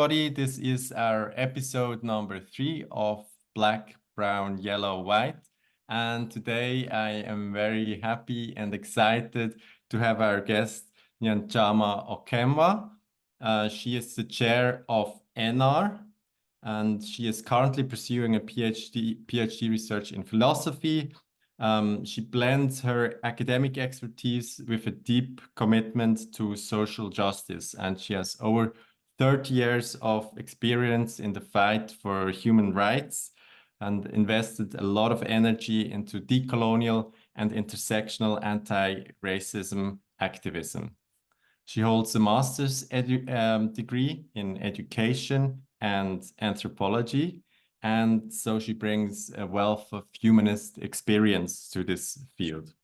everybody. This is our episode number 3 of Black, Brown, Yellow, White. And today I am very happy and excited to have our guest, Nyanchama Okemwa. She is the chair of NR, and she is currently pursuing a PhD research in philosophy. She blends her academic expertise with a deep commitment to social justice, and she has over 30 years of experience in the fight for human rights and invested a lot of energy into decolonial and intersectional anti-racism activism. She holds a master's degree in education and anthropology, and so she brings a wealth of humanist experience to this field.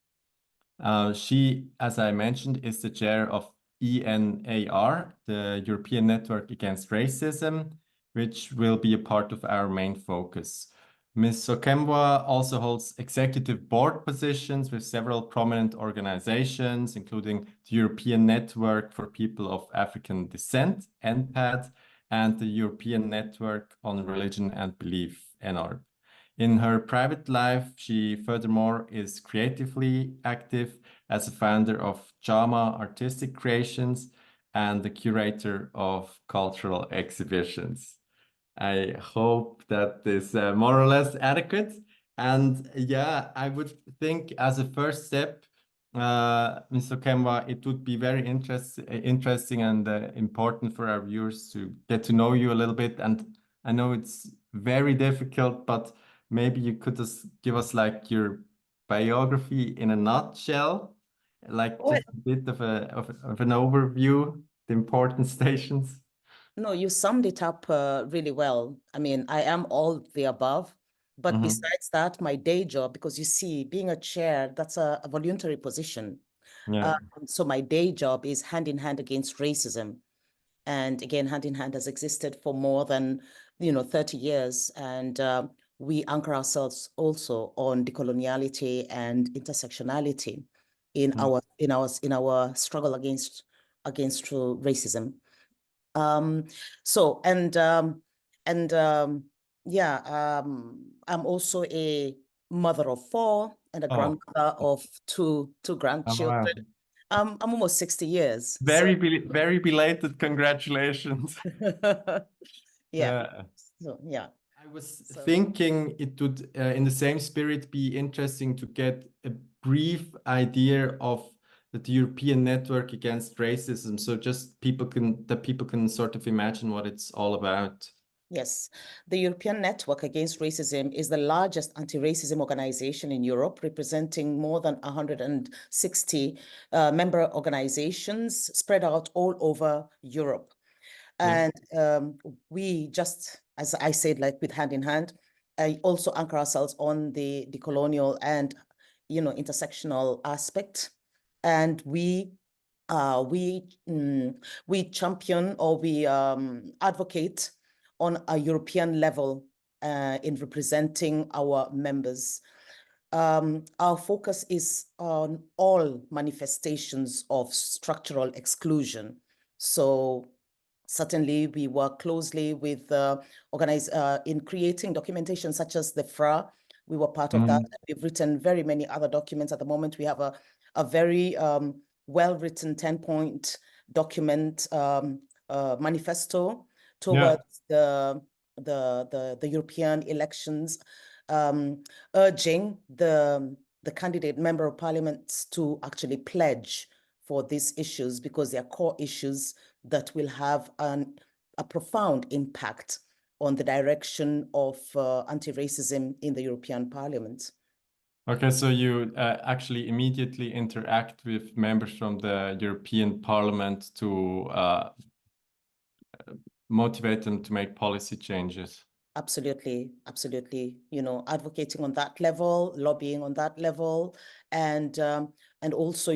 She, as I mentioned, is the chair of ENAR, the European Network Against Racism, which will be a part of our main focus. Ms. Okemwa also holds executive board positions with several prominent organizations, including the European Network for People of African Descent, NPAD, and the European Network on Religion and Belief, NR. In her private life, she furthermore is creatively active as a founder of Chama Artistic Creations and the curator of cultural exhibitions. I hope that is more or less adequate. And yeah, I would think as a first step, Mr. Okemwa, it would be very interesting and important for our viewers to get to know you a little bit. And I know it's very difficult, but maybe you could just give us like your biography in a nutshell, like just a bit of an overview, the important stations. No, you summed it up really well. I mean, I am all the above, but besides that, my day job, because you see, being a chair, that's a voluntary position. Yeah. So my day job is hand in hand against racism. And again, hand in hand has existed for more than, 30 years. And we anchor ourselves also on decoloniality and intersectionality in our struggle against racism. I'm also a mother of 4 and a grandmother of two grandchildren. Wow. I'm almost 60 years. Very belated congratulations. Yeah. So yeah. I was thinking it would, in the same spirit, be interesting to get a brief idea of the European Network Against Racism, so just people can sort of imagine what it's all about. Yes, the European Network Against Racism is the largest anti-racism organization in Europe, representing more than 160 member organizations spread out all over Europe. And we just, as I said, like with hand in hand, also anchor ourselves on the decolonial and, intersectional aspect. And we champion, or we advocate on a European level in representing our members. Our focus is on all manifestations of structural exclusion. So certainly we work closely with in creating documentation such as the FRA. We were part of that. We've written very many other documents. At the moment, we have a very well-written 10-point document manifesto towards the European elections, urging the candidate member of parliament to actually pledge for these issues, because they are core issues that will have a profound impact on the direction of anti-racism in the European Parliament. Okay, so you actually immediately interact with members from the European Parliament to motivate them to make policy changes. Absolutely, absolutely. Advocating on that level, lobbying on that level, and also,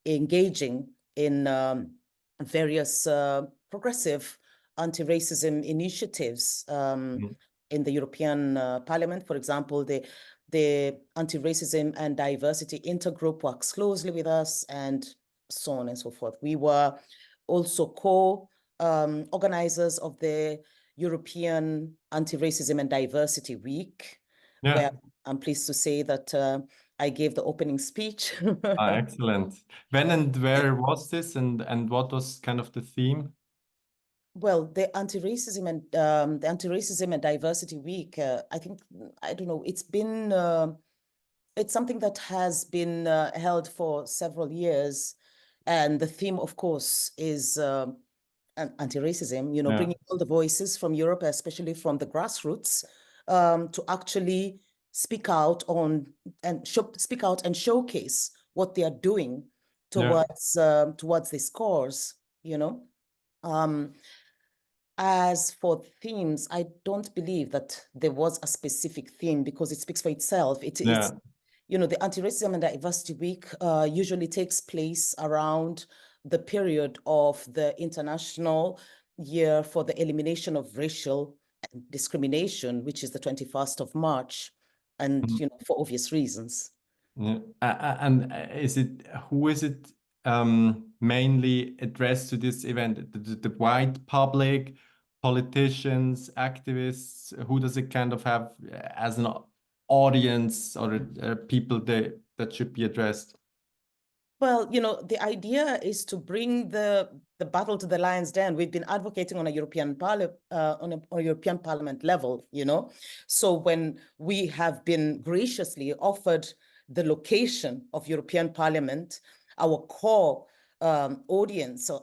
engaging in various progressive anti-racism initiatives in the European Parliament. For example, the Anti-Racism and Diversity Intergroup works closely with us, and so on and so forth. We were also organizers of the European Anti-Racism and Diversity Week, Yeah. where I'm pleased to say that I gave the opening speech. Excellent. When and where was this, and what was kind of the theme? Well, the Anti-Racism and Diversity Week, I think, I don't know, it's something that has been held for several years. And the theme, of course, is anti-racism, you know, Yeah. bringing all the voices from Europe, especially from the grassroots, to actually speak out and showcase what they are doing Yeah. towards this cause, you know. As for themes, I don't believe that there was a specific theme because it speaks for itself. It's, you know, the Anti-Racism and Diversity Week usually takes place around the period of the International Year for the Elimination of Racial Discrimination, which is the 21st of March, and, you know, for obvious reasons. Yeah. And who is it mainly addressed to this event? The white public, politicians, activists? Who does it kind of have as an audience, or people that should be addressed? Well, you know, the idea is to bring the battle to the lion's den. We've been advocating on a European Parliament level, you know. So when we have been graciously offered the location of European Parliament, our core audience, so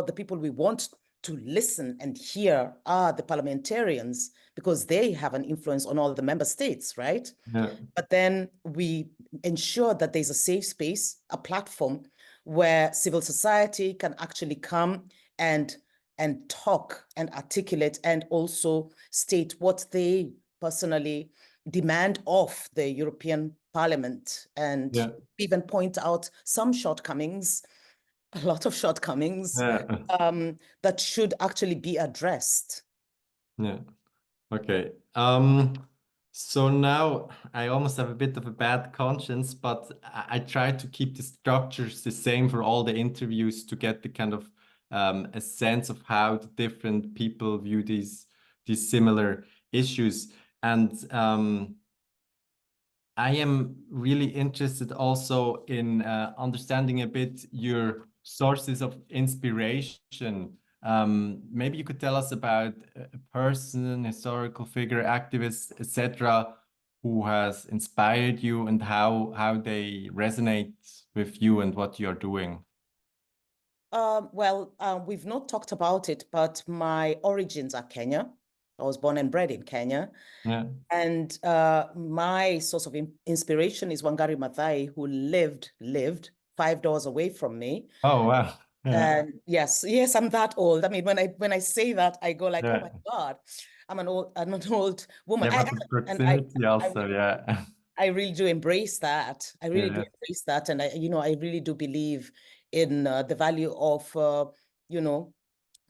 the people we want to listen and hear are the parliamentarians, because they have an influence on all the member states, right? Yeah. But then we ensure that there's a safe space, a platform where civil society can actually come and talk and articulate and also state what they personally demand of the European Parliament, and Yeah. even point out some shortcomings, a lot of shortcomings, Yeah. that should actually be addressed. Yeah. Okay. So now I almost have a bit of a bad conscience, but I try to keep the structures the same for all the interviews to get the kind of a sense of how the different people view these similar issues. And I am really interested also in understanding a bit your sources of inspiration. Maybe you could tell us about a person, historical figure, activist, etc., who has inspired you and how they resonate with you and what you're doing. We've not talked about it, but my origins are Kenya. I was born and bred in Kenya. Yeah. And my source of inspiration is Wangari Maathai, who lived 5 doors away from me. Oh, wow. Yeah. And yes, I'm that old. I mean, when I say that, I go like, oh Yeah. my God, I'm an old woman. Yeah, but the And I, proximity also, yeah. I really do embrace that. I really do Yeah. embrace that. And I really do believe in the value of, you know,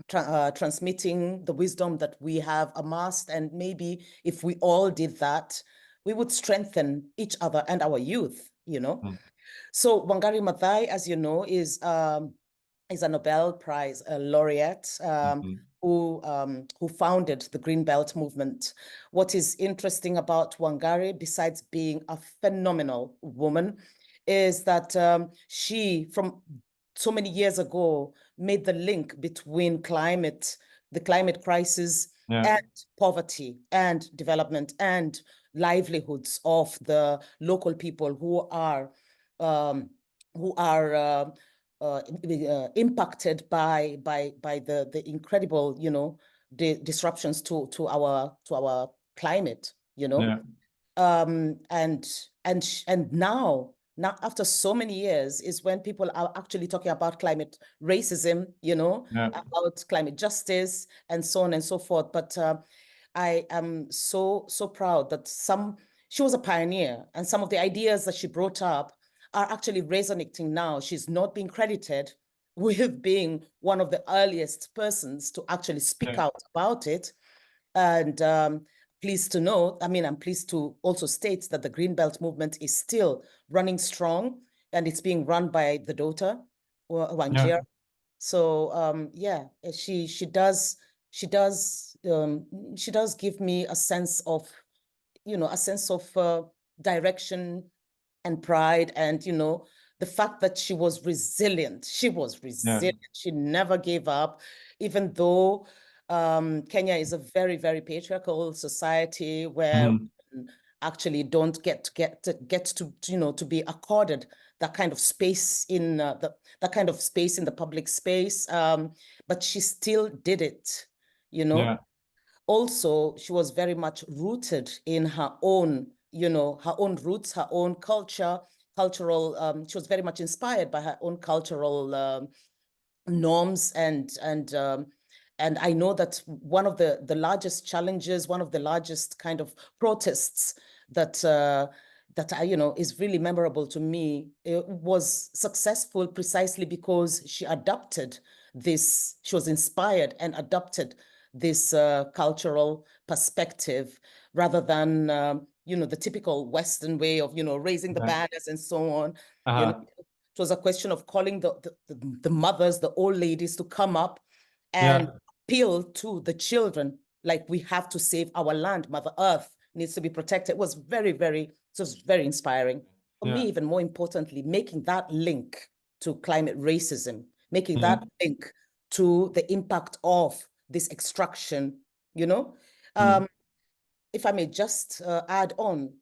transmitting the wisdom that we have amassed. And maybe if we all did that, we would strengthen each other and our youth, you know. Mm. So Wangari Maathai, as you know, is a Nobel Prize laureate, Mhm. who founded the Green Belt movement. What is interesting about Wangari, besides being a phenomenal woman, is that she, from so many years ago, made the link between the climate crisis, Yeah. and poverty and development and livelihoods of the local people um, who are impacted by the incredible, you know, disruptions to our climate, you know. Yeah. And now after so many years is when people are actually talking about climate racism, you know, Yeah. about climate justice and so on and so forth. But I am so proud that she was a pioneer, and some of the ideas that she brought up are actually resonating now. She's not being credited with being one of the earliest persons to actually speak Yeah. out about it. And pleased to know, I'm pleased to also state that the Green Belt movement is still running strong, and it's being run by the daughter, Yeah. Wanjira. So yeah, she does give me a sense of, direction and pride, and the fact that she was resilient. Yeah. She never gave up, even though Kenya is a very, very patriarchal society where Mhm. women actually don't get to to be accorded that kind of space in that kind of space in the public space. But she still did it, you know. Yeah. Also, she was very much rooted in her own, her own roots, her own cultural. She was very much inspired by her own cultural norms, and I know that one of the largest challenges, one of the largest kind of protests that that I, is really memorable to me, it was successful precisely because she adopted this. She was inspired and adopted this cultural perspective rather than the typical Western way of raising the Yeah. banners and so on. Uh-huh. It was a question of calling the mothers, the old ladies, to come up and Yeah. appeal to the children, like, we have to save our land. Mother Earth needs to be protected. It was very inspiring. For me, Yeah. even more importantly, making that link to climate racism, making Yeah. that link to the impact of this extraction, you know. Mm. Um, if I may just add on,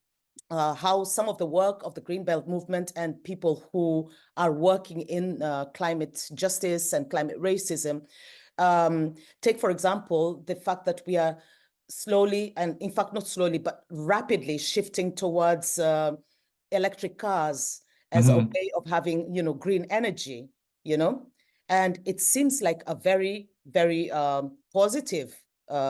how some of the work of the Greenbelt movement and people who are working in climate justice and climate racism, take, for example, the fact that we are slowly, and in fact, not slowly, but rapidly shifting towards electric cars as a Mhm. way of having, green energy, you know, and it seems like a very, very positive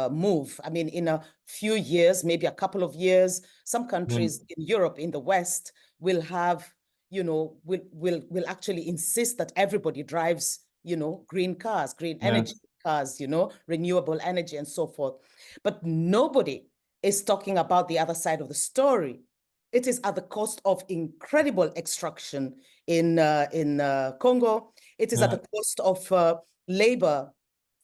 move. I mean, in a few years, maybe a couple of years, some Yeah. countries in Europe, in the West, will have, will actually insist that everybody drives, green cars, green energy Yes. cars, renewable energy and so forth. But nobody is talking about the other side of the story. It is at the cost of incredible extraction in Congo. It is at Yeah. the cost of labor.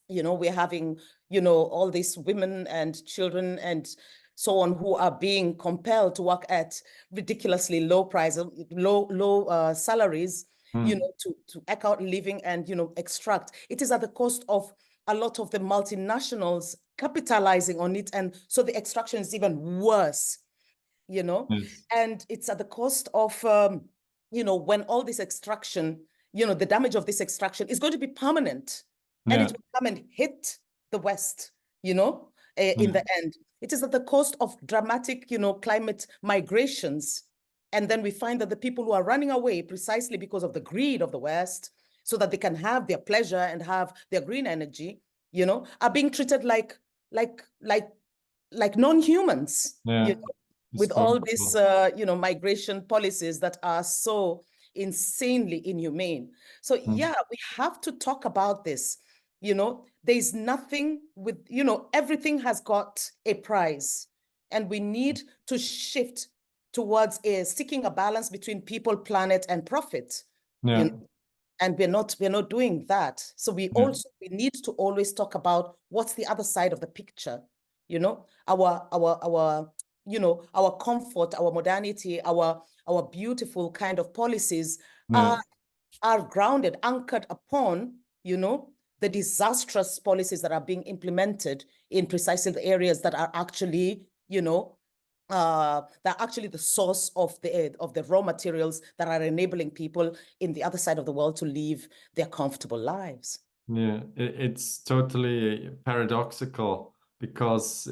We're having, all these women and children and so on who are being compelled to work at ridiculously low price, low salaries, Mm. to eke out living and, extract. It is at the cost of a lot of the multinationals capitalizing on it. And so the extraction is even worse, Yes. and it's at the cost of, when all this extraction, the damage of this extraction is going to be permanent, and it Yeah. will come and hit the West, in Yeah. the end. It is at the cost of dramatic, climate migrations. And then we find that the people who are running away precisely because of the greed of the West, so that they can have their pleasure and have their green energy, are being treated like, like, like non-humans, Yeah. with all these, Disposable. migration policies that are so insanely inhumane. So Mm. yeah, we have to talk about this. There's nothing with, everything has got a price, and we need to shift towards seeking a balance between people, planet, and profit. You Yeah. know, and we're not doing that. So Yeah. we need to always talk about what's the other side of the picture. Our comfort, our modernity, our beautiful kind of policies Yeah. are grounded, anchored upon, the disastrous policies that are being implemented in precisely the areas that are actually, that are actually the source of the raw materials that are enabling people in the other side of the world to live their comfortable lives. Yeah, it's totally paradoxical because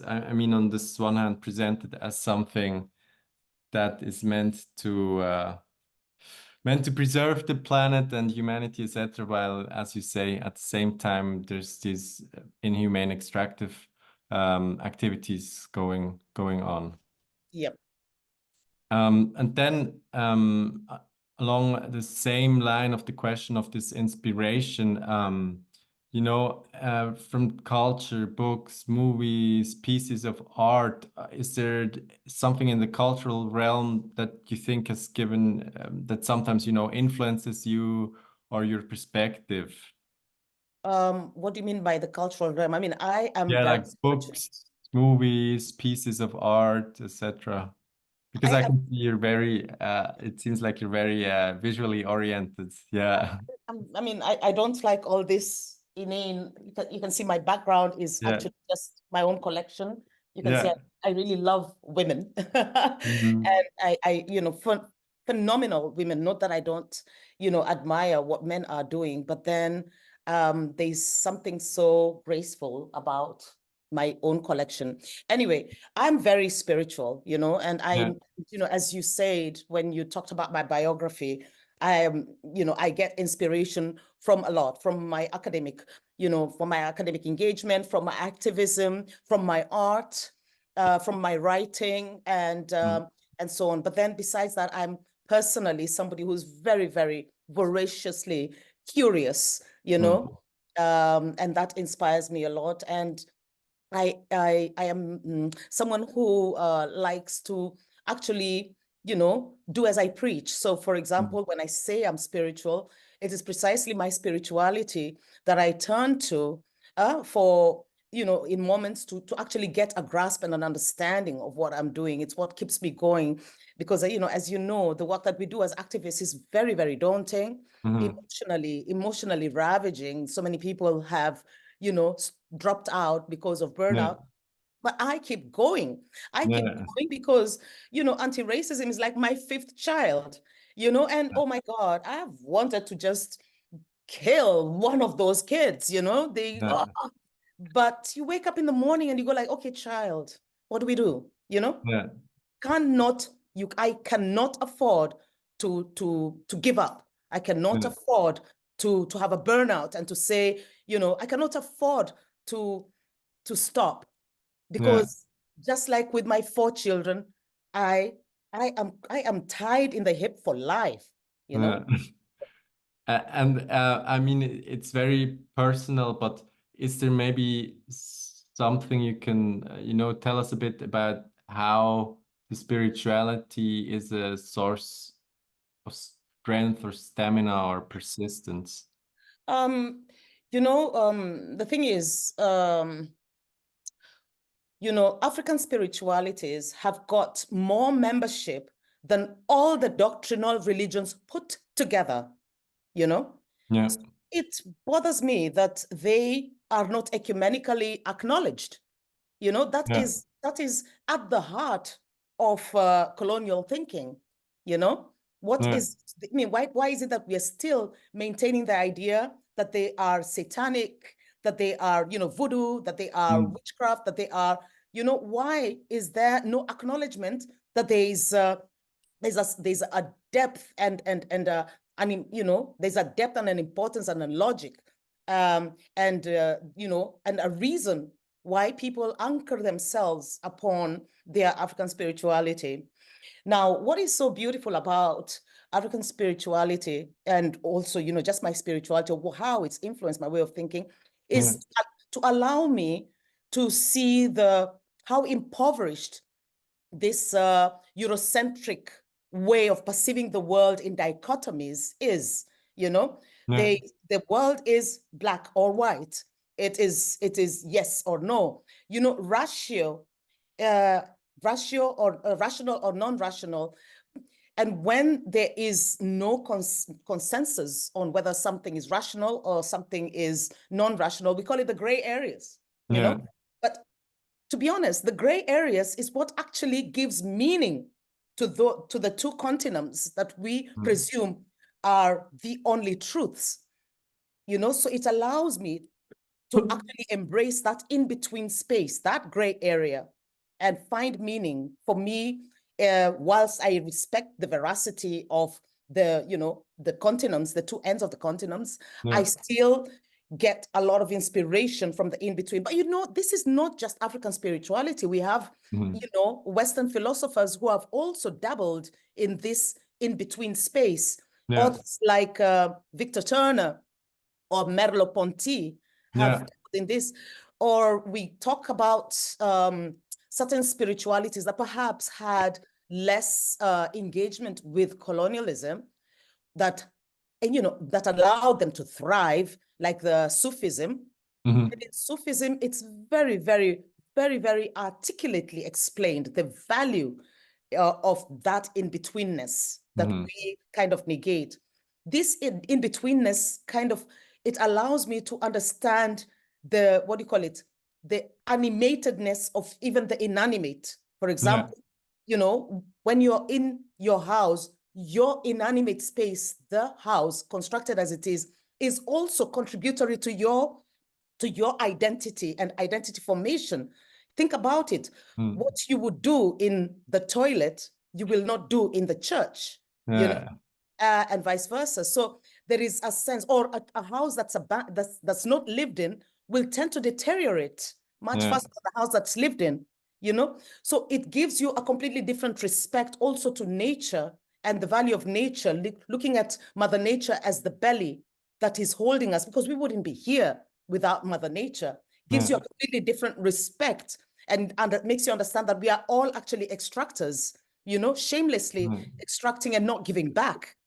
I mean, on this one hand, presented as something that is meant to preserve the planet and humanity, etc. While, as you say, at the same time, there's these inhumane extractive activities going on. Yep. And then along the same line of the question of this inspiration, from culture, books, movies, pieces of art, is there something in the cultural realm that you think has given, that sometimes, influences you or your perspective? What do you mean by the cultural realm? I mean, I am Yeah, very like spiritual. books, movies, pieces of art, etc. Because I I am can see you're very, it seems like you're very visually oriented. Yeah. I mean, I don't like all this inane. You can see my background is Yeah. actually just my own collection. You can see Yeah. I really love women. Mhm. And phenomenal women. Not that I don't, admire what men are doing, but then there's something so graceful about my own collection. Anyway, I'm very spiritual, and Yeah. as you said, when you talked about my biography, I get inspiration from a lot, from my academic, from my academic engagement, from my activism, from my art, from my writing, Mm. and so on. But then besides that, I'm personally somebody who's very, very voraciously curious, Mm. and that inspires me a lot. And I am someone who likes to actually, do as I preach. So, for Mm. example, when I say I'm spiritual, it is precisely my spirituality that I turn to for, in moments to actually get a grasp and an understanding of what I'm doing. It's what keeps me going because, as you know, the work that we do as activists is very, very daunting, Mhm. emotionally ravaging. So many people have, dropped out because of Yeah. burnout. But I keep going. I keep Yeah. going because, anti-racism is like my fifth child, and oh my God, I've wanted to just kill one of those kids, Yeah. but you wake up in the morning and you go like, okay, child, what do we do? Yeah. Cannot I cannot afford to give up. I cannot Yeah. afford to have a burnout and to say, I cannot afford to stop Yeah. because just like with my four children, I I am tied in the hip for life, you Yeah. know? And I mean, it's very personal, but is there maybe something you can, tell us a bit about how the spirituality is a source of strength or stamina or persistence? Um, the thing is, African spiritualities have got more membership than all the doctrinal religions put together, you know? Yeah. It bothers me that they are not ecumenically acknowledged. That Yeah. is at the heart of colonial thinking. You know, what Yeah. is I mean, why is it that we are still maintaining the idea that they are satanic, that they are, voodoo, that they are Mm. witchcraft, that they are, why is there no acknowledgement that there's a depth there's a depth and an importance and a logic, and a reason why people anchor themselves upon their African spirituality. Now, what is so beautiful about African spirituality and also, just my spirituality, how it's influenced my way of thinking, Yeah. is to allow me to see how impoverished this Eurocentric way of perceiving the world in dichotomies is, you know, Yeah. the world is black or white. It is yes or no. Uh, ratio or rational or non-rational. And when there is no consensus on whether something is rational or something is non-rational, we call it the gray areas, Yeah. But to be honest, the gray areas is what actually gives meaning to the two continents that we Mm. presume are the only truths. So it allows me to actually embrace that in-between space, that gray area, and find meaning for me, whilst I respect the veracity of the continents, the two ends of the continents, I Yeah. still get a lot of inspiration from the in-between. But this is not just African spirituality. We have, Mhm. Western philosophers who have also dabbled in this in-between space. Yeah. Authors like Victor Turner or Merleau-Ponty have Yeah. in this, or we talk about certain spiritualities that perhaps had less engagement with colonialism, that and that allowed them to thrive, like the Sufism. And in Sufism, it's very, very, very, very articulately explained the value of that in-betweenness that we kind of negate. This in-betweenness kind of, it allows me to understand the, what do you call it? The animatedness of even the inanimate. For example, when you're in your house, your inanimate space, the house, constructed as it is also contributory to your identity and identity formation. Think about it. What you would do in the toilet, you will not do in the church, and vice versa. So there is a sense, or a house that's not lived in will tend to deteriorate much faster than the house that's lived in, So it gives you a completely different respect also to nature and the value of nature, looking at Mother Nature as the belly that is holding us, because we wouldn't be here without Mother Nature. Gives you a completely different respect, and it makes you understand that we are all actually extractors, shamelessly extracting and not giving back,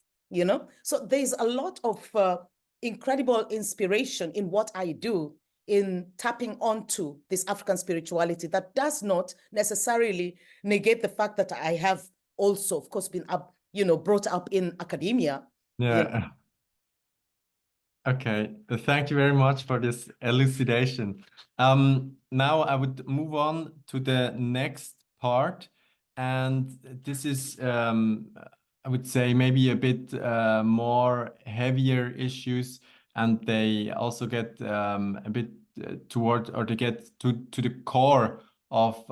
So there's a lot of incredible inspiration in what I do in tapping onto this African spirituality that does not necessarily negate the fact that I have also, of course, been up, brought up in academia. Okay, thank you very much for this elucidation. Now I would move on to the next part, and this is, I would say, maybe a bit more heavier issues, and they also get a bit toward, or they get to the core of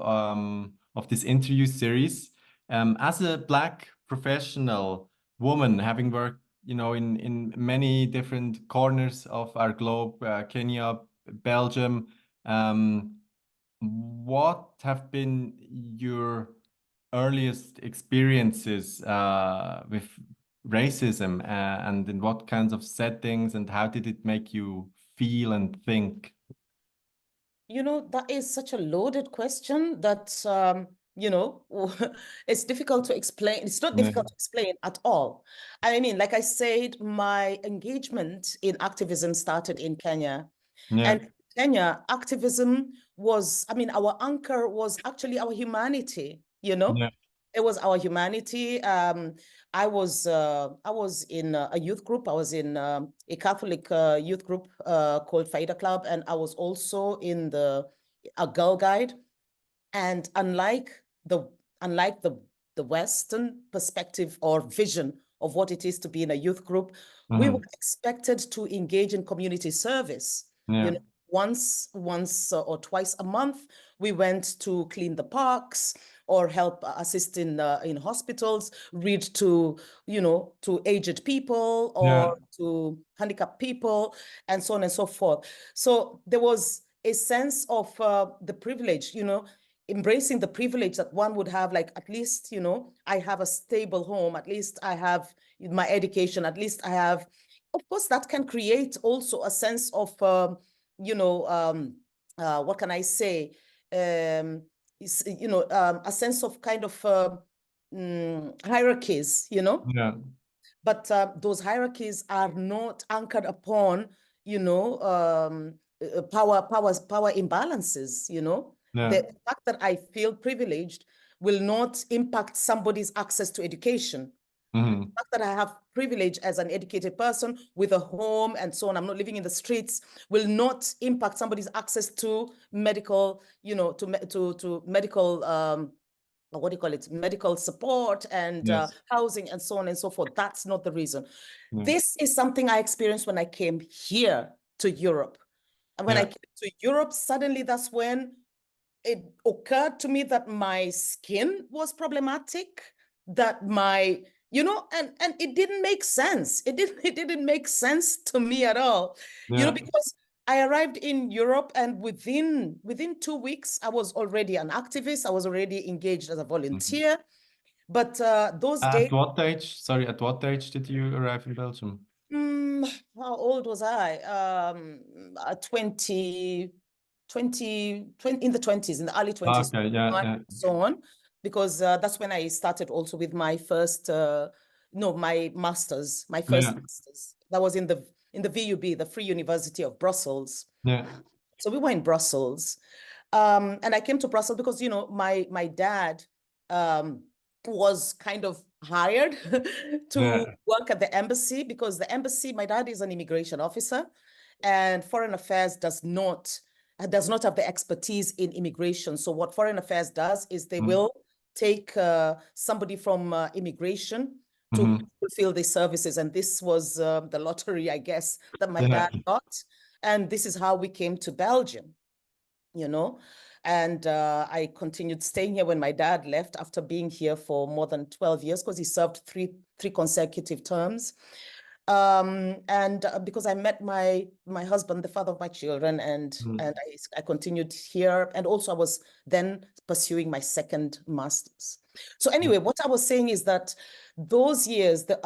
this interview series. As a Black professional woman, having worked in many different corners of our globe, Kenya, Belgium. What have been your earliest experiences with racism, and in what kinds of settings, and how did it make you feel and think? That is such a loaded question that, it's difficult to explain. It's not difficult to explain at all. I mean, like I said, my engagement in activism started in Kenya. And Kenya, activism was, our anchor was actually our humanity, It was our humanity. I was in a youth group. I was in a Catholic youth group called Faida Club, and I was also in a Girl Guide. And unlike the Western perspective or vision of what it is to be in a youth group, we were expected to engage in community service. Once or twice a month, we went to clean the parks or help assist in hospitals, read to aged people or to handicapped people, and so on and so forth. So there was a sense of the privilege, embracing the privilege that one would have, like, at least, I have a stable home, at least I have my education, at least I have, of course, that can create also a sense of, what can I say? A sense of kind of hierarchies, But those hierarchies are not anchored upon, power imbalances, The fact that I feel privileged will not impact somebody's access to education. The fact that I have privilege as an educated person with a home and so on, I'm not living in the streets, will not impact somebody's access to medical, to medical, what do you call it? Medical support and housing and so on and so forth. That's not the reason. This is something I experienced when I came here to Europe. And when I came to Europe, suddenly that's when it occurred to me that my skin was problematic, that my, and it didn't make sense. It didn't make sense to me at all, because I arrived in Europe, and within 2 weeks, I was already an activist. I was already engaged as a volunteer. But those days. At what age? Sorry, at what age did you arrive in Belgium? How old was I? 20, in the 20s, in the early 20s, Okay, so on, because that's when I started also with my first no, my master's, my first master's. That was in the VUB, the Free University of Brussels. Yeah. So we were in Brussels. And I came to Brussels because, you know, my dad was kind of hired to work at the embassy, because the embassy, my dad is an immigration officer, and Foreign Affairs does not have the expertise in immigration. So what Foreign Affairs does is they will take somebody from immigration to fulfill the services. And this was the lottery, I guess, that my dad got. And this is how we came to Belgium, you know. And I continued staying here when my dad left after being here for more than 12 years, because he served three consecutive terms. And because I met my husband, the father of my children, and I continued here. And also I was then pursuing my second master's. So anyway, what I was saying is that those years, the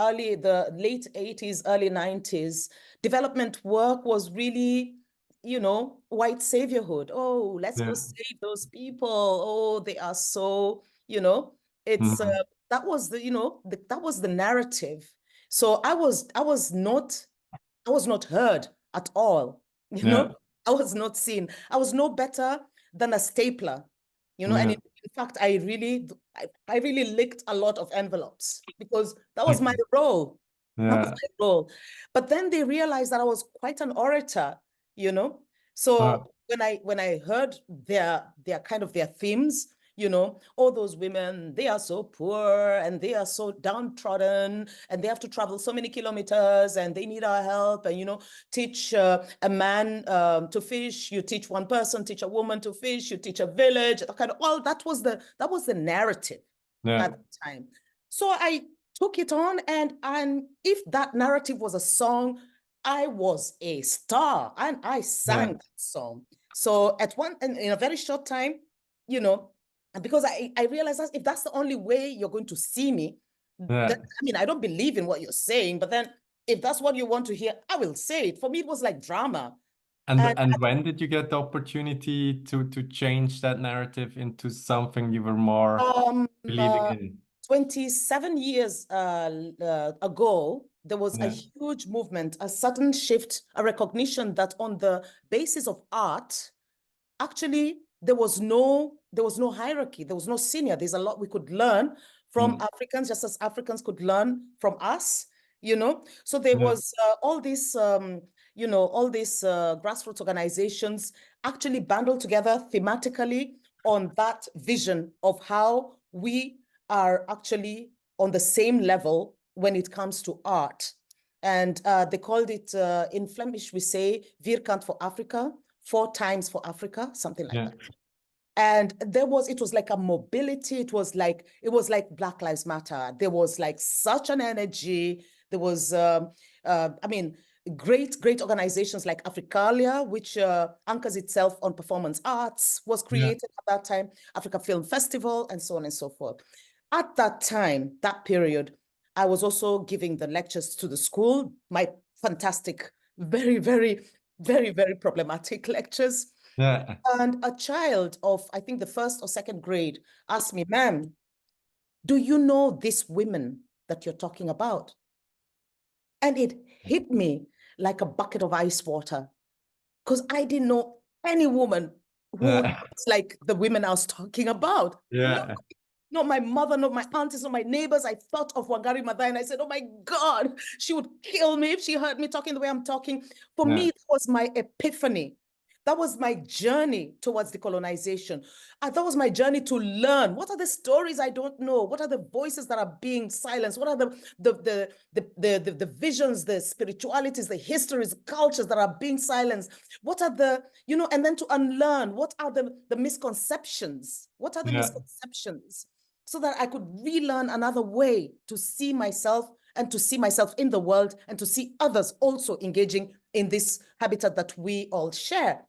late 80s, early 90s, development work was really, you know, white saviorhood. Oh, let's go save those people. Oh, they are so, you know, it's that was the, you know, that was the narrative. So I was not heard at all, you know. I was not seen. I was no better than a stapler, you know. And in fact, I really licked a lot of envelopes because that was my role. That was my role. But then they realized that I was quite an orator, you know. So when I heard their kind of their themes, you know, all those women, they are so poor and they are so downtrodden and they have to travel so many kilometers and they need our help. And, you know, teach a man to fish, you teach one person, teach a woman to fish, you teach a village, kind of all that was the narrative at the time. So I took it on, and if that narrative was a song, I was a star and I sang that song. So in a very short time, you know, and because I realized that if that's the only way you're going to see me, then, I mean, I don't believe in what you're saying, but then if that's what you want to hear, I will say it. For me, it was like drama. And when did you get the opportunity to change that narrative into something you were more believing in? 27 years ago, there was a huge movement, a sudden shift, a recognition that on the basis of art, actually, there was no hierarchy. There was no senior. There's a lot we could learn from Africans, just as Africans could learn from us, you know. So there was all these, you know, all these grassroots organizations actually bandled together thematically on that vision of how we are actually on the same level when it comes to art. And they called it, in Flemish, we say, Vierkant for Africa, 4 times for Africa, something like that. And it was like a mobility. It was like Black Lives Matter. There was like such an energy. There was, I mean, great organizations like Africalia, which anchors itself on performance arts, was created at that time, Africa Film Festival, and so on and so forth. At that time, that period, I was also giving the lectures to the school, my fantastic, very, very, very, very problematic lectures. And a child of, I think, the 1st or 2nd grade asked me, "Ma'am, do you know these women that you're talking about?" And it hit me like a bucket of ice water, because I didn't know any woman who looks like the women I was talking about. Not my mother, not my aunties, not my neighbors. I thought of Wangari Maathai and I said, oh my God, she would kill me if she heard me talking the way I'm talking. For me, that was my epiphany. That was my journey towards decolonization. That was my journey to learn. What are the stories I don't know? What are the voices that are being silenced? What are the visions, the spiritualities, the histories, cultures that are being silenced? What are the, you know, and then to unlearn, what are the misconceptions? What are the misconceptions? So that I could relearn another way to see myself and to see myself in the world and to see others also engaging in this habitat that we all share.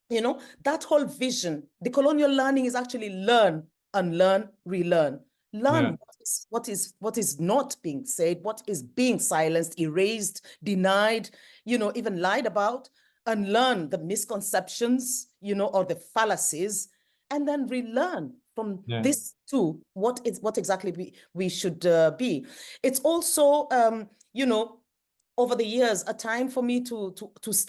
You know, that whole vision, the colonial learning is actually learn, unlearn, relearn. Learn what is not being said, what is being silenced, erased, denied, you know, even lied about, and learn the misconceptions, you know, or the fallacies, and then relearn from Yeah. this to what exactly we should be. It's also, you know, over the years, a time for me to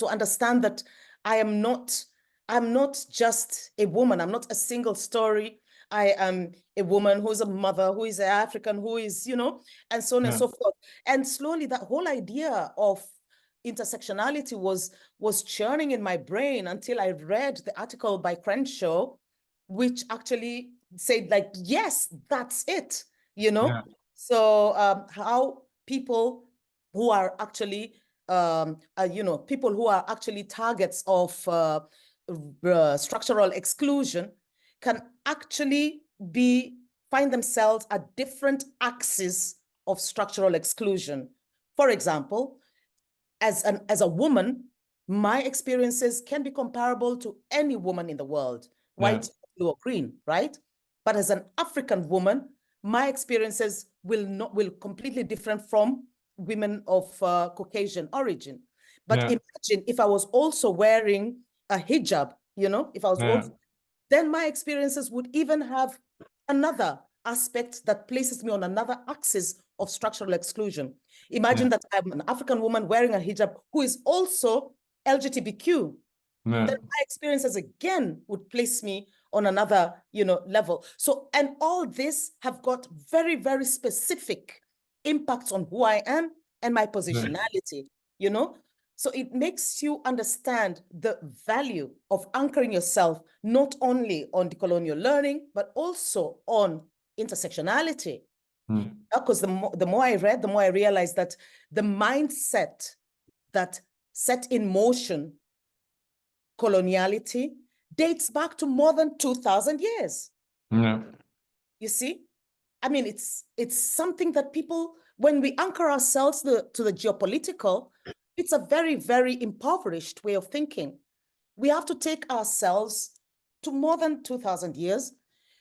understand that I'm not just a woman. I'm not a single story. I am a woman who is a mother, who is an African, who is, you know, and so on and so forth. And slowly that whole idea of intersectionality was churning in my brain until I read the article by Crenshaw, which actually said like, yes, that's it, you know? Yeah. So how people who are actually, you know, people who are actually targets of structural exclusion can actually find themselves at different axes of structural exclusion. For example, as a woman, my experiences can be comparable to any woman in the world, white, blue, or green, right? But as an African woman, my experiences will completely different from women of Caucasian origin. But imagine if I was also wearing a hijab, you know, if I was also, then my experiences would even have another aspect that places me on another axis of structural exclusion. Imagine that I'm an African woman wearing a hijab who is also LGBTQ. Then my experiences again would place me on another, you know, level. So, and all this have got very, very specific impacts on who I am and my positionality, you know? So it makes you understand the value of anchoring yourself not only on decolonial learning, but also on intersectionality. Because the more I read, the more I realized that the mindset that set in motion coloniality dates back to more than 2,000 years. Yeah. You see? I mean, it's something that people, when we anchor ourselves to the geopolitical, it's a very, very impoverished way of thinking. We have to take ourselves to more than 2,000 years.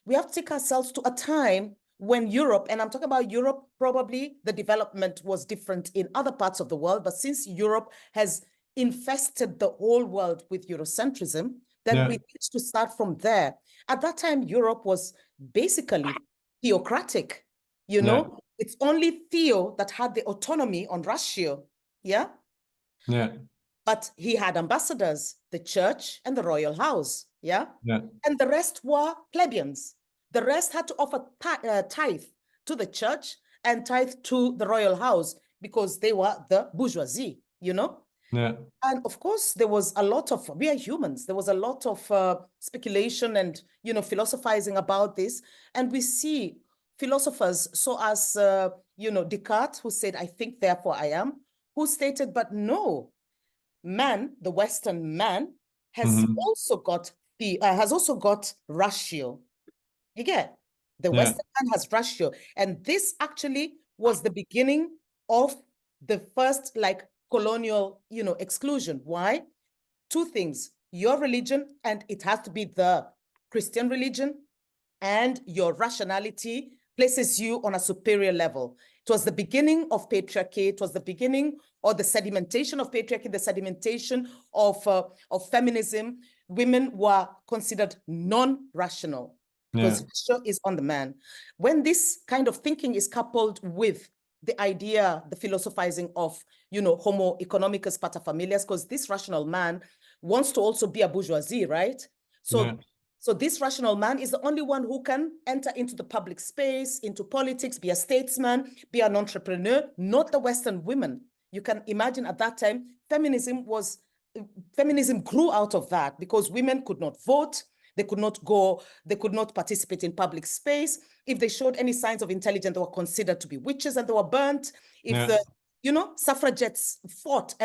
We have to take ourselves to a time when Europe, and I'm talking about Europe, probably the development was different in other parts of the world, but since Europe has infested the whole world with Eurocentrism, then we need to start from there. At that time, Europe was basically theocratic, you know? It's only Theo that had the autonomy on Russia, yeah? Yeah. But he had ambassadors, the church and the royal house, yeah? And the rest were plebeians. The rest had to offer tithe to the church and tithe to the royal house because they were the bourgeoisie, you know? And of course, there was a lot of, we are humans, there was a lot of speculation and, you know, philosophizing about this. And we see philosophers, so as, you know, Descartes, who said, I think, therefore I am, who stated, but no, man, the Western man, has also got ratio. You get? The Western man has ratio. And this actually was the beginning of the first like colonial, you know, exclusion. Why? Two things: your religion, and it has to be the Christian religion, and your rationality places you on a superior level. It was the beginning of patriarchy. It was the beginning or the sedimentation of patriarchy, the sedimentation of feminism. Women were considered non-rational because ratio is on the man. When this kind of thinking is coupled with the idea, the philosophizing of, you know, homo economicus paterfamilias, because this rational man wants to also be a bourgeoisie, right? So this rational man is the only one who can enter into the public space, into politics, be a statesman, be an entrepreneur, not the Western women. You can imagine at that time, feminism grew out of that because women could not vote, they could not participate in public space. If they showed any signs of intelligence, they were considered to be witches and they were burnt. If the, you know, suffragettes fought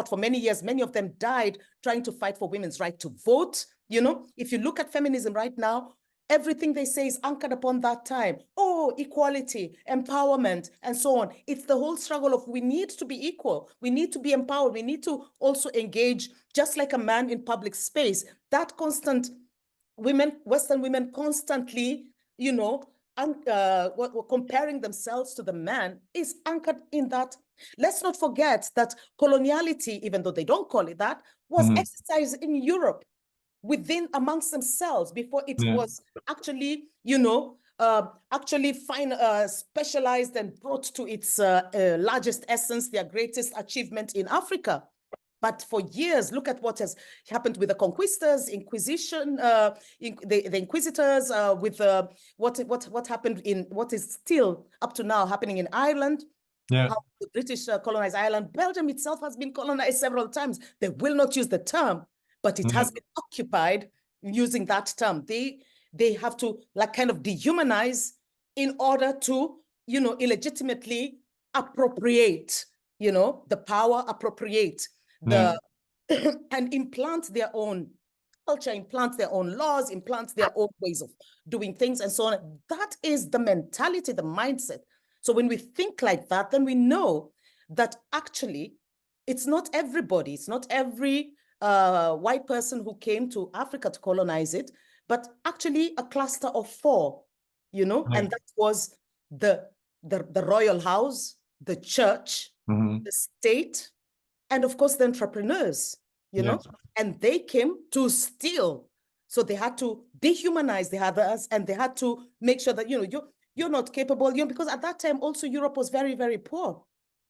for many years, many of them died trying to fight for women's right to vote. You know, if you look at feminism right now, everything they say is anchored upon that time. Oh, equality, empowerment, and so on. It's the whole struggle of we need to be equal. We need to be empowered. We need to also engage just like a man in public space. That constant Western women constantly, you know, comparing themselves to the man is anchored in that. Let's not forget that coloniality, even though they don't call it that, was exercised in Europe. within amongst themselves before it Yeah. was actually, specialized and brought to its largest essence, their greatest achievement in Africa. But for years, look at what has happened with the conquistors, Inquisition, the inquisitors, with what happened in what is still up to now happening in Ireland. Yeah. How the British colonized Ireland. Belgium itself has been colonized several times. They will not use the term, but it has been occupied using that term. They have to like kind of dehumanize in order to, illegitimately appropriate, the power, appropriate the and implant their own culture, implant their own laws, implant their own ways of doing things and so on. That is the mentality, the mindset. So when we think like that, then we know that actually it's not everybody, it's not every white person who came to Africa to colonize it, but actually a cluster of four, and that was the royal house, the church, the state, and of course the entrepreneurs, and they came to steal. So they had to dehumanize the others, and they had to make sure that, you're not capable, because at that time also Europe was very, very poor.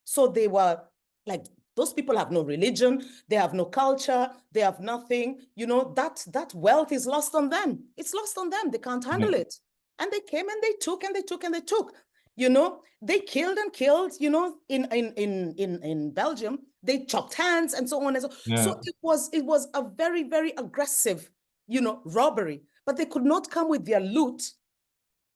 So they were like, those people have no religion, they have no culture, they have nothing, that wealth is lost on them. It's lost on them. They can't handle it. And they came and they took and they took and they took. They killed and killed, in Belgium, they chopped hands and so on and so. So it was a very, very aggressive, robbery, but they could not come with their loot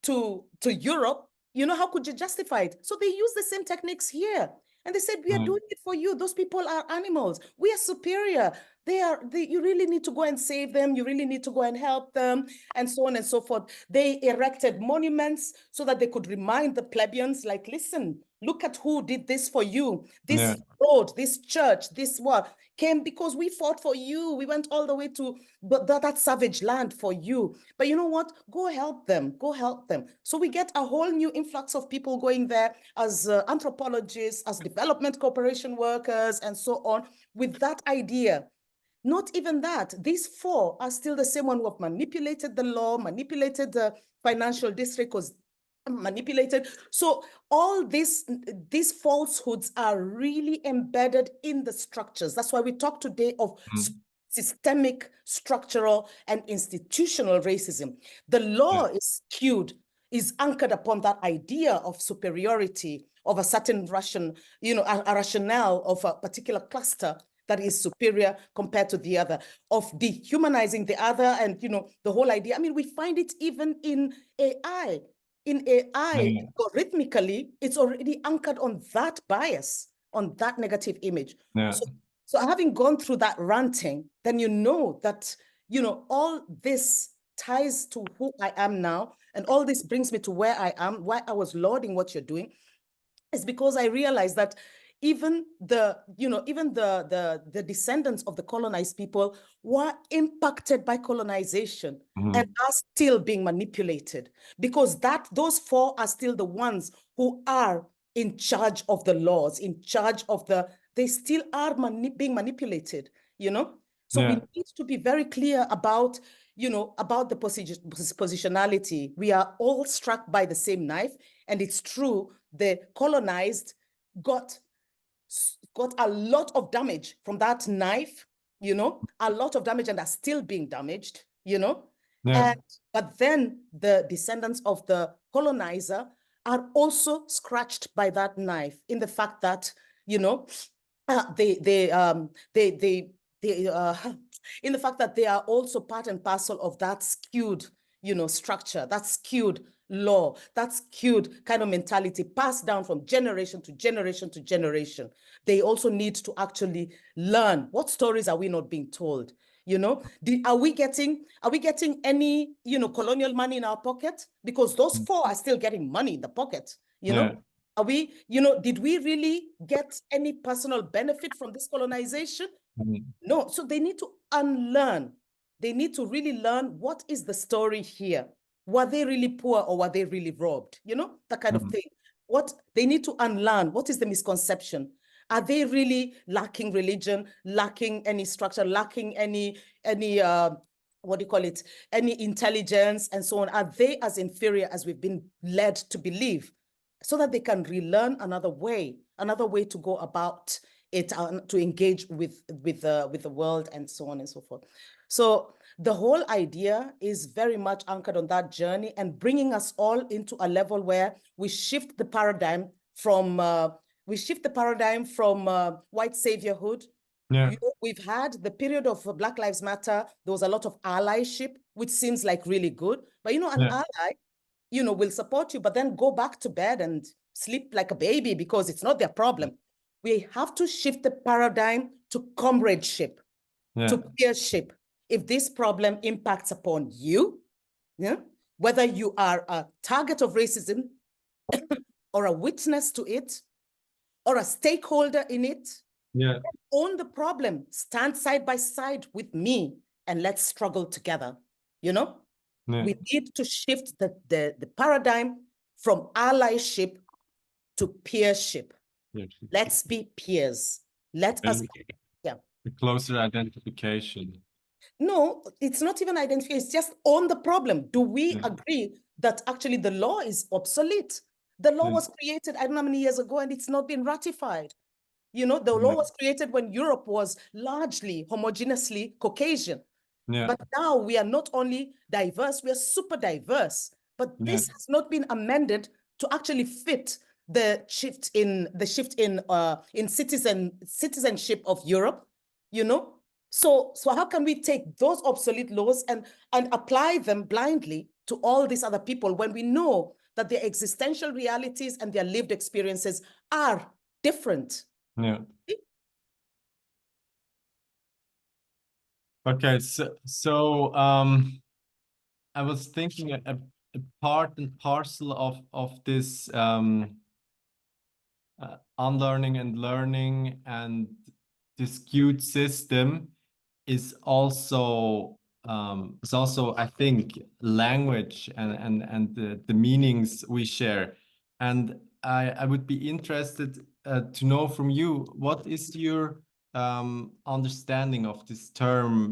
to Europe. How could you justify it? So they use the same techniques here. And they said, we are doing it for you. Those people are animals. We are superior. You really need to go and save them. You really need to go and help them, and so on and so forth. They erected monuments so that they could remind the plebeians, like, listen, look at who did this for you. This road, this church, this what came because we fought for you. We went all the way to that savage land for you. But you know what? Go help them. Go help them. So we get a whole new influx of people going there as anthropologists, as development cooperation workers, and so on, with that idea. Not even that. These four are still the same one who have manipulated the law, manipulated the financial district, was manipulated. So all these falsehoods are really embedded in the structures. That's why we talk today of systemic, structural, and institutional racism. The law is skewed, is anchored upon that idea of superiority of a certain Russian, a rationale of a particular cluster that is superior compared to the other, of dehumanizing the other, and the whole idea. I mean, we find it even in AI. In AI, algorithmically, it's already anchored on that bias, on that negative image. So having gone through that ranting, then you know that, all this ties to who I am now, and all this brings me to where I am, why I was lauding what you're doing, is because I realized that even the descendants of the colonized people were impacted by colonization and are still being manipulated, because those four are still the ones who are in charge of the laws, in charge of they still are being manipulated, So we need to be very clear about, about the positionality. We are all struck by the same knife, and it's true, the colonized got a lot of damage from that knife, a lot of damage, and are still being damaged, but then the descendants of the colonizer are also scratched by that knife, in the fact that, in the fact that they are also part and parcel of that skewed, structure, that skewed law, that skewed kind of mentality passed down from generation to generation to generation. They also need to actually learn, what stories are we not being told? Are we getting any, colonial money in our pocket? Because those four are still getting money in the pocket, Are we, did we really get any personal benefit from this colonization? No. So they need to unlearn. They need to really learn, what is the story here? Were they really poor, or were they really robbed? That kind of thing. What they need to unlearn, what is the misconception? Are they really lacking religion, lacking any structure, lacking any what do you call it, any intelligence and so on, are they as inferior as we've been led to believe, so that they can relearn another way to go about it, to engage with the world and so on and so forth. So the whole idea is very much anchored on that journey and bringing us all into a level where we shift the paradigm from white saviorhood. Yeah. We've had the period of Black Lives Matter. There was a lot of allyship, which seems like really good. But an ally, will support you, but then go back to bed and sleep like a baby because it's not their problem. We have to shift the paradigm to comradeship, to peership. If this problem impacts upon you, whether you are a target of racism or a witness to it or a stakeholder in it, own the problem, stand side by side with me, and let's struggle together. We need to shift the paradigm from allyship to peership. Let's be peers. Let us, The closer identification. No, it's not even identification, it's just own the problem. Do we agree that actually the law is obsolete? The law was created, I don't know how many years ago, and it's not been ratified. The law was created when Europe was largely homogeneously Caucasian. But now we are not only diverse, we are super diverse. But this has not been amended to actually fit the shift in citizenship of Europe. So how can we take those obsolete laws and apply them blindly to all these other people when we know that their existential realities and their lived experiences are different? Okay, so I was thinking a part and parcel of this unlearning and learning and this skewed system is also I think language and the meanings we share. And I would be interested to know from you, what is your understanding of this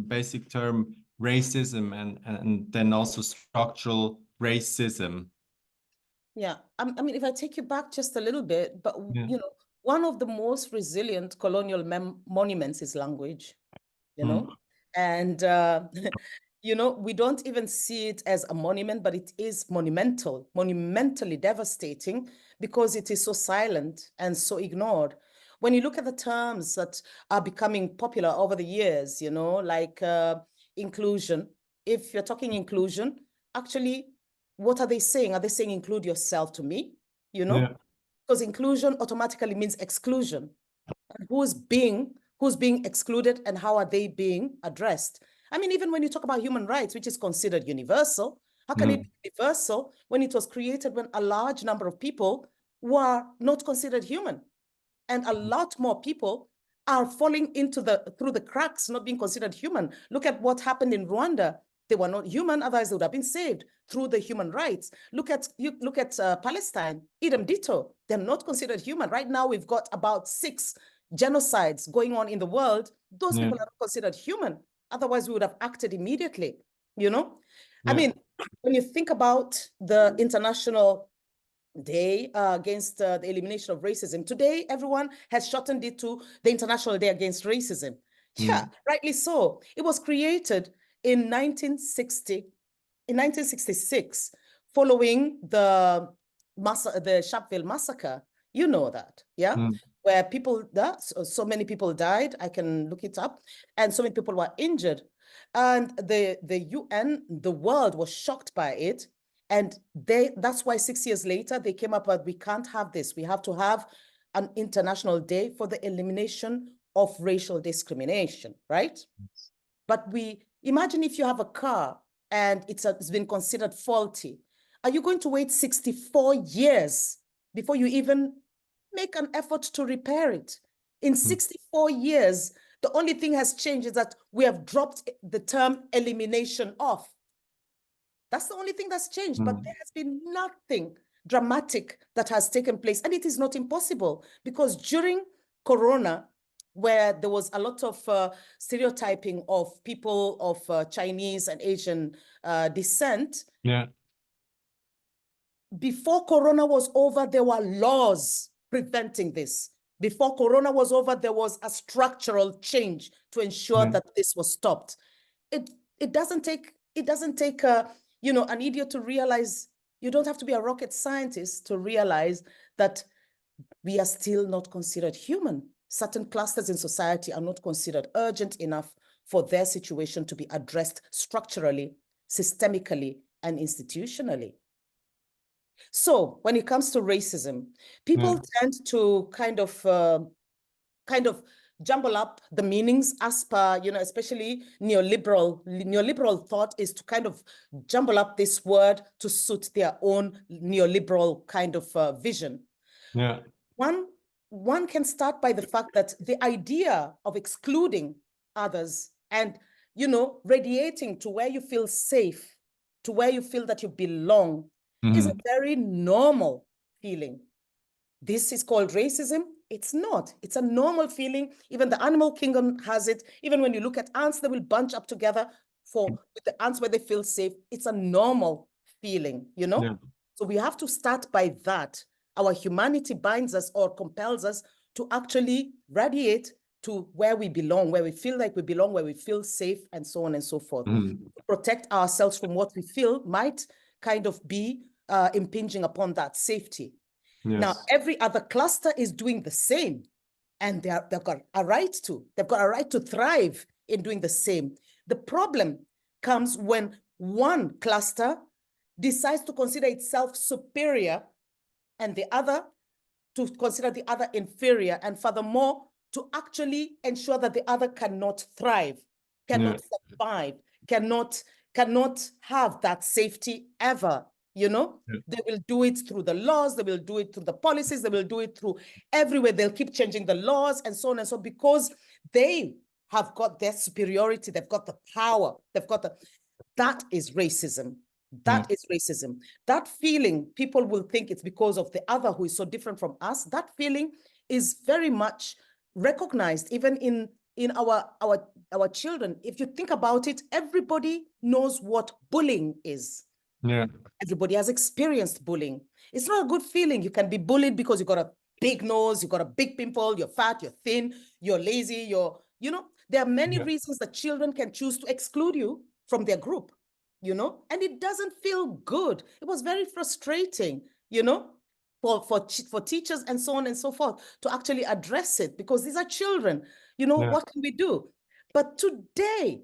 basic term racism and then also structural racism? Yeah, I mean, if I take you back just a little bit, but one of the most resilient colonial monuments is language, and we don't even see it as a monument, but it is monumentally devastating because it is so silent and so ignored. When you look at the terms that are becoming popular over the years, like inclusion, if you're talking inclusion, actually, what are they saying? Are they saying include yourself to me? Because inclusion automatically means exclusion. And who's being excluded and how are they being addressed? I mean, even when you talk about human rights, which is considered universal, how can it be universal when it was created when a large number of people were not considered human? And a lot more people are falling through the cracks, not being considered human. Look at what happened in Rwanda. They were not human, otherwise they would have been saved through the human rights. Look at Palestine, idem ditto. They're not considered human. Right now, we've got about 6 genocides going on in the world. Those people are not considered human. Otherwise, we would have acted immediately, I mean, when you think about the International Day against the elimination of racism, today everyone has shortened it to the International Day Against Racism. Yeah, rightly so. It was created in 1966, following the Sharpeville massacre. You know that, yeah? Where so many people died. I can look it up, and so many people were injured. And the UN, the world was shocked by it. And that's why 6 years later, they came up with, we can't have this. We have to have an international day for the elimination of racial discrimination, right? But imagine if you have a car and it's been considered faulty. Are you going to wait 64 years before you even make an effort to repair it? In 64 years, the only thing has changed is that we have dropped the term elimination off. That's the only thing that's changed, but there has been nothing dramatic that has taken place. And it is not impossible because during Corona, where there was a lot of stereotyping of people of Chinese and Asian descent. Yeah. Before Corona was over, there were laws preventing this. Before Corona was over, there was a structural change to ensure that this was stopped. It doesn't take you know, an idiot to realize. You don't have to be a rocket scientist to realize that we are still not considered human. Certain clusters in society are not considered urgent enough for their situation to be addressed structurally, systemically, and institutionally. So when it comes to racism, people tend to kind of jumble up the meanings as per, you know, especially neoliberal thought is to kind of jumble up this word to suit their own neoliberal kind of vision. Yeah. One can start by the fact that the idea of excluding others and, you know, radiating to where you feel safe, to where you feel that you belong, is a very normal feeling. This is called racism. It's not. It's a normal feeling. Even the animal kingdom has it. Even when you look at ants, they will bunch up together with the ants where they feel safe. It's a normal feeling, you know? Yeah. So we have to start by that. Our humanity binds us or compels us to actually radiate to where we belong, where we feel like we belong, where we feel safe, and so on and so forth. Protect ourselves from what we feel might kind of be impinging upon that safety. Yes. Now, every other cluster is doing the same, and they've got a right to. They've got a right to thrive in doing the same. The problem comes when one cluster decides to consider itself superior and the other to consider the other inferior, and furthermore, to actually ensure that the other cannot thrive, cannot survive, cannot have that safety ever, you know? They will do it through the laws, they will do it through the policies, they will do it through everywhere. They'll keep changing the laws and so on and so, because they have got their superiority, they've got the power, that is racism. That is racism. That feeling, people will think it's because of the other who is so different from us. That feeling is very much recognized even in our children. If you think about it, everybody knows what bullying is. Yeah. Everybody has experienced bullying. It's not a good feeling. You can be bullied because you got a big nose, you got a big pimple, you're fat, you're thin, you're lazy, you know, there are many reasons that children can choose to exclude you from their group, you know, and it doesn't feel good. It was very frustrating, you know, for teachers and so on and so forth to actually address it, because these are children, you know, what can we do? But today,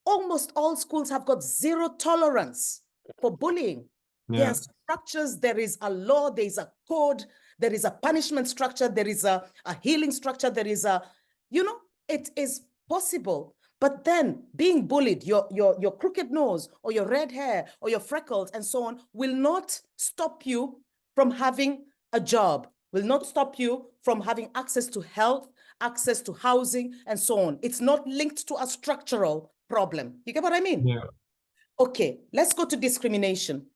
almost all schools have got zero tolerance for bullying. There are structures, there is a law, there is a code, there is a punishment structure, there is a healing structure, there is a, you know, it is possible. But then being bullied, your crooked nose or your red hair or your freckles and so on will not stop you from having a job, will not stop you from having access to health, access to housing, and so on. It's not linked to a structural problem. You get what I mean? Yeah. Okay, let's go to discrimination.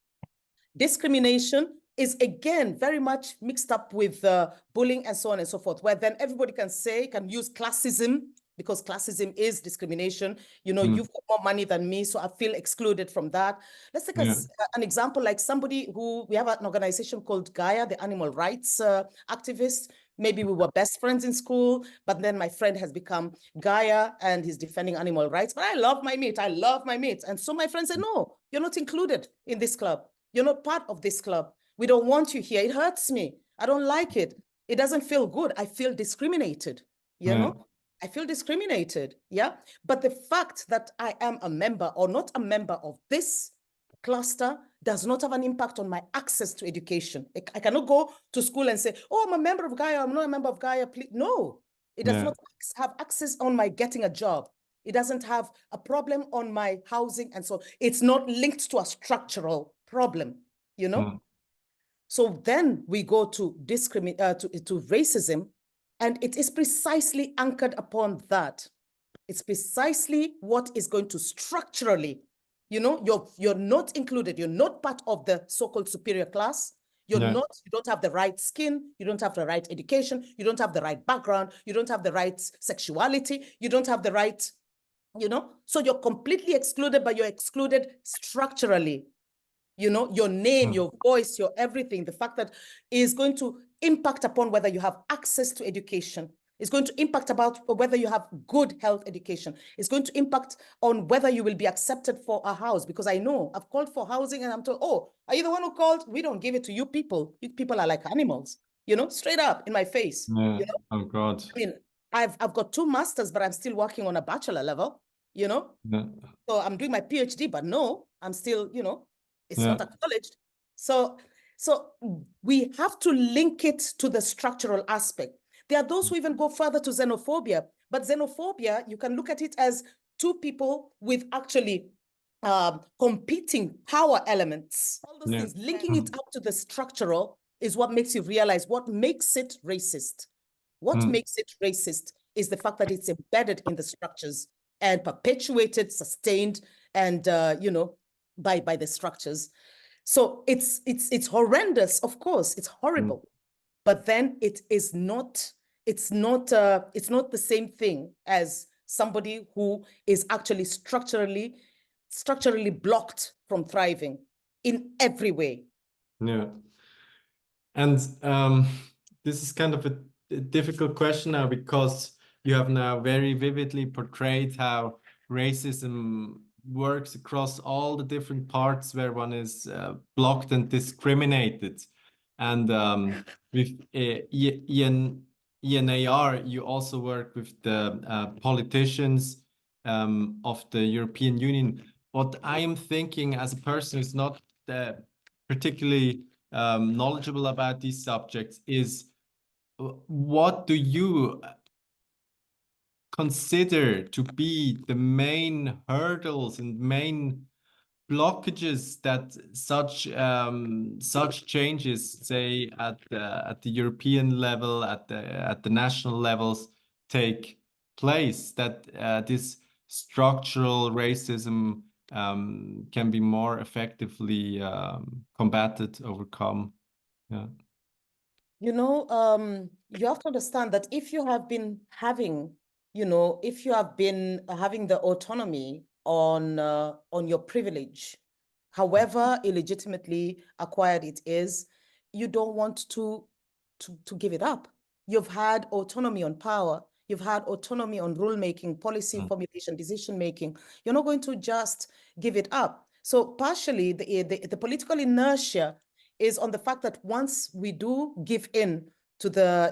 Discrimination is again very much mixed up with bullying and so on and so forth, where then everybody can use classism, because classism is discrimination. You know, you've got more money than me, so I feel excluded from that. Let's take an example, like somebody we have an organization called Gaia, the animal rights activist. Maybe we were best friends in school, but then my friend has become Gaia and he's defending animal rights. But I love my meat. And so my friend said, no, you're not included in this club. You're not part of this club. We don't want you here. It hurts me. I don't like it. It doesn't feel good. I feel discriminated, you know? I feel discriminated, yeah? But the fact that I am a member or not a member of this cluster does not have an impact on my access to education. I cannot go to school and say, oh, I'm a member of Gaia, I'm not a member of Gaia, please. No, it does not have access on my getting a job. It doesn't have a problem on my housing, and so it's not linked to a structural problem, you know? So then we go to racism, and it is precisely anchored upon that. It's precisely what is going to structurally, you know, you're not included. You're not part of the so-called superior class. You're Yeah. not, you don't have the right skin, you don't have the right education, you don't have the right background, you don't have the right sexuality, you don't have the right, so you're completely excluded, but you're excluded structurally. Your name, your voice, your everything, the fact that is going to impact upon whether you have access to education. It's going to impact about whether you have good health education. It's going to impact on whether you will be accepted for a house, because I know I've called for housing and I'm told, oh, are you the one who called? We don't give it to you people. You people are like animals, straight up in my face. Yeah. Oh God. I mean, I've got 2 masters, but I'm still working on a bachelor level, Yeah. So I'm doing my PhD, but no, I'm still, it's Yeah. not acknowledged. So we have to link it to the structural aspect. There are those who even go further to xenophobia, but xenophobia, you can look at it as 2 people with actually competing power elements. All those things, linking it up to the structural is what makes you realize what makes it racist. What makes it racist is the fact that it's embedded in the structures and perpetuated, sustained, and by the structures. So it's horrendous, of course, it's horrible, but then it's not the same thing as somebody who is actually structurally blocked from thriving in every way. Yeah. And this is kind of a difficult question now, because you have now very vividly portrayed how racism works across all the different parts where one is blocked and discriminated. And with ENAR, you also work with the politicians of the European Union. What I am thinking as a person who's not particularly knowledgeable about these subjects is, what do you consider to be the main hurdles and main blockages that such changes, say at the European level, at the national levels, take place, that this structural racism can be more effectively combated, overcome? Yeah. You have to understand that if you have been having, the autonomy on your privilege, however illegitimately acquired it is, you don't want to give it up. You've had autonomy on power. You've had autonomy on rulemaking, policy formulation, decision making. You're not going to just give it up. So partially, the political inertia is on the fact that once we do give in to the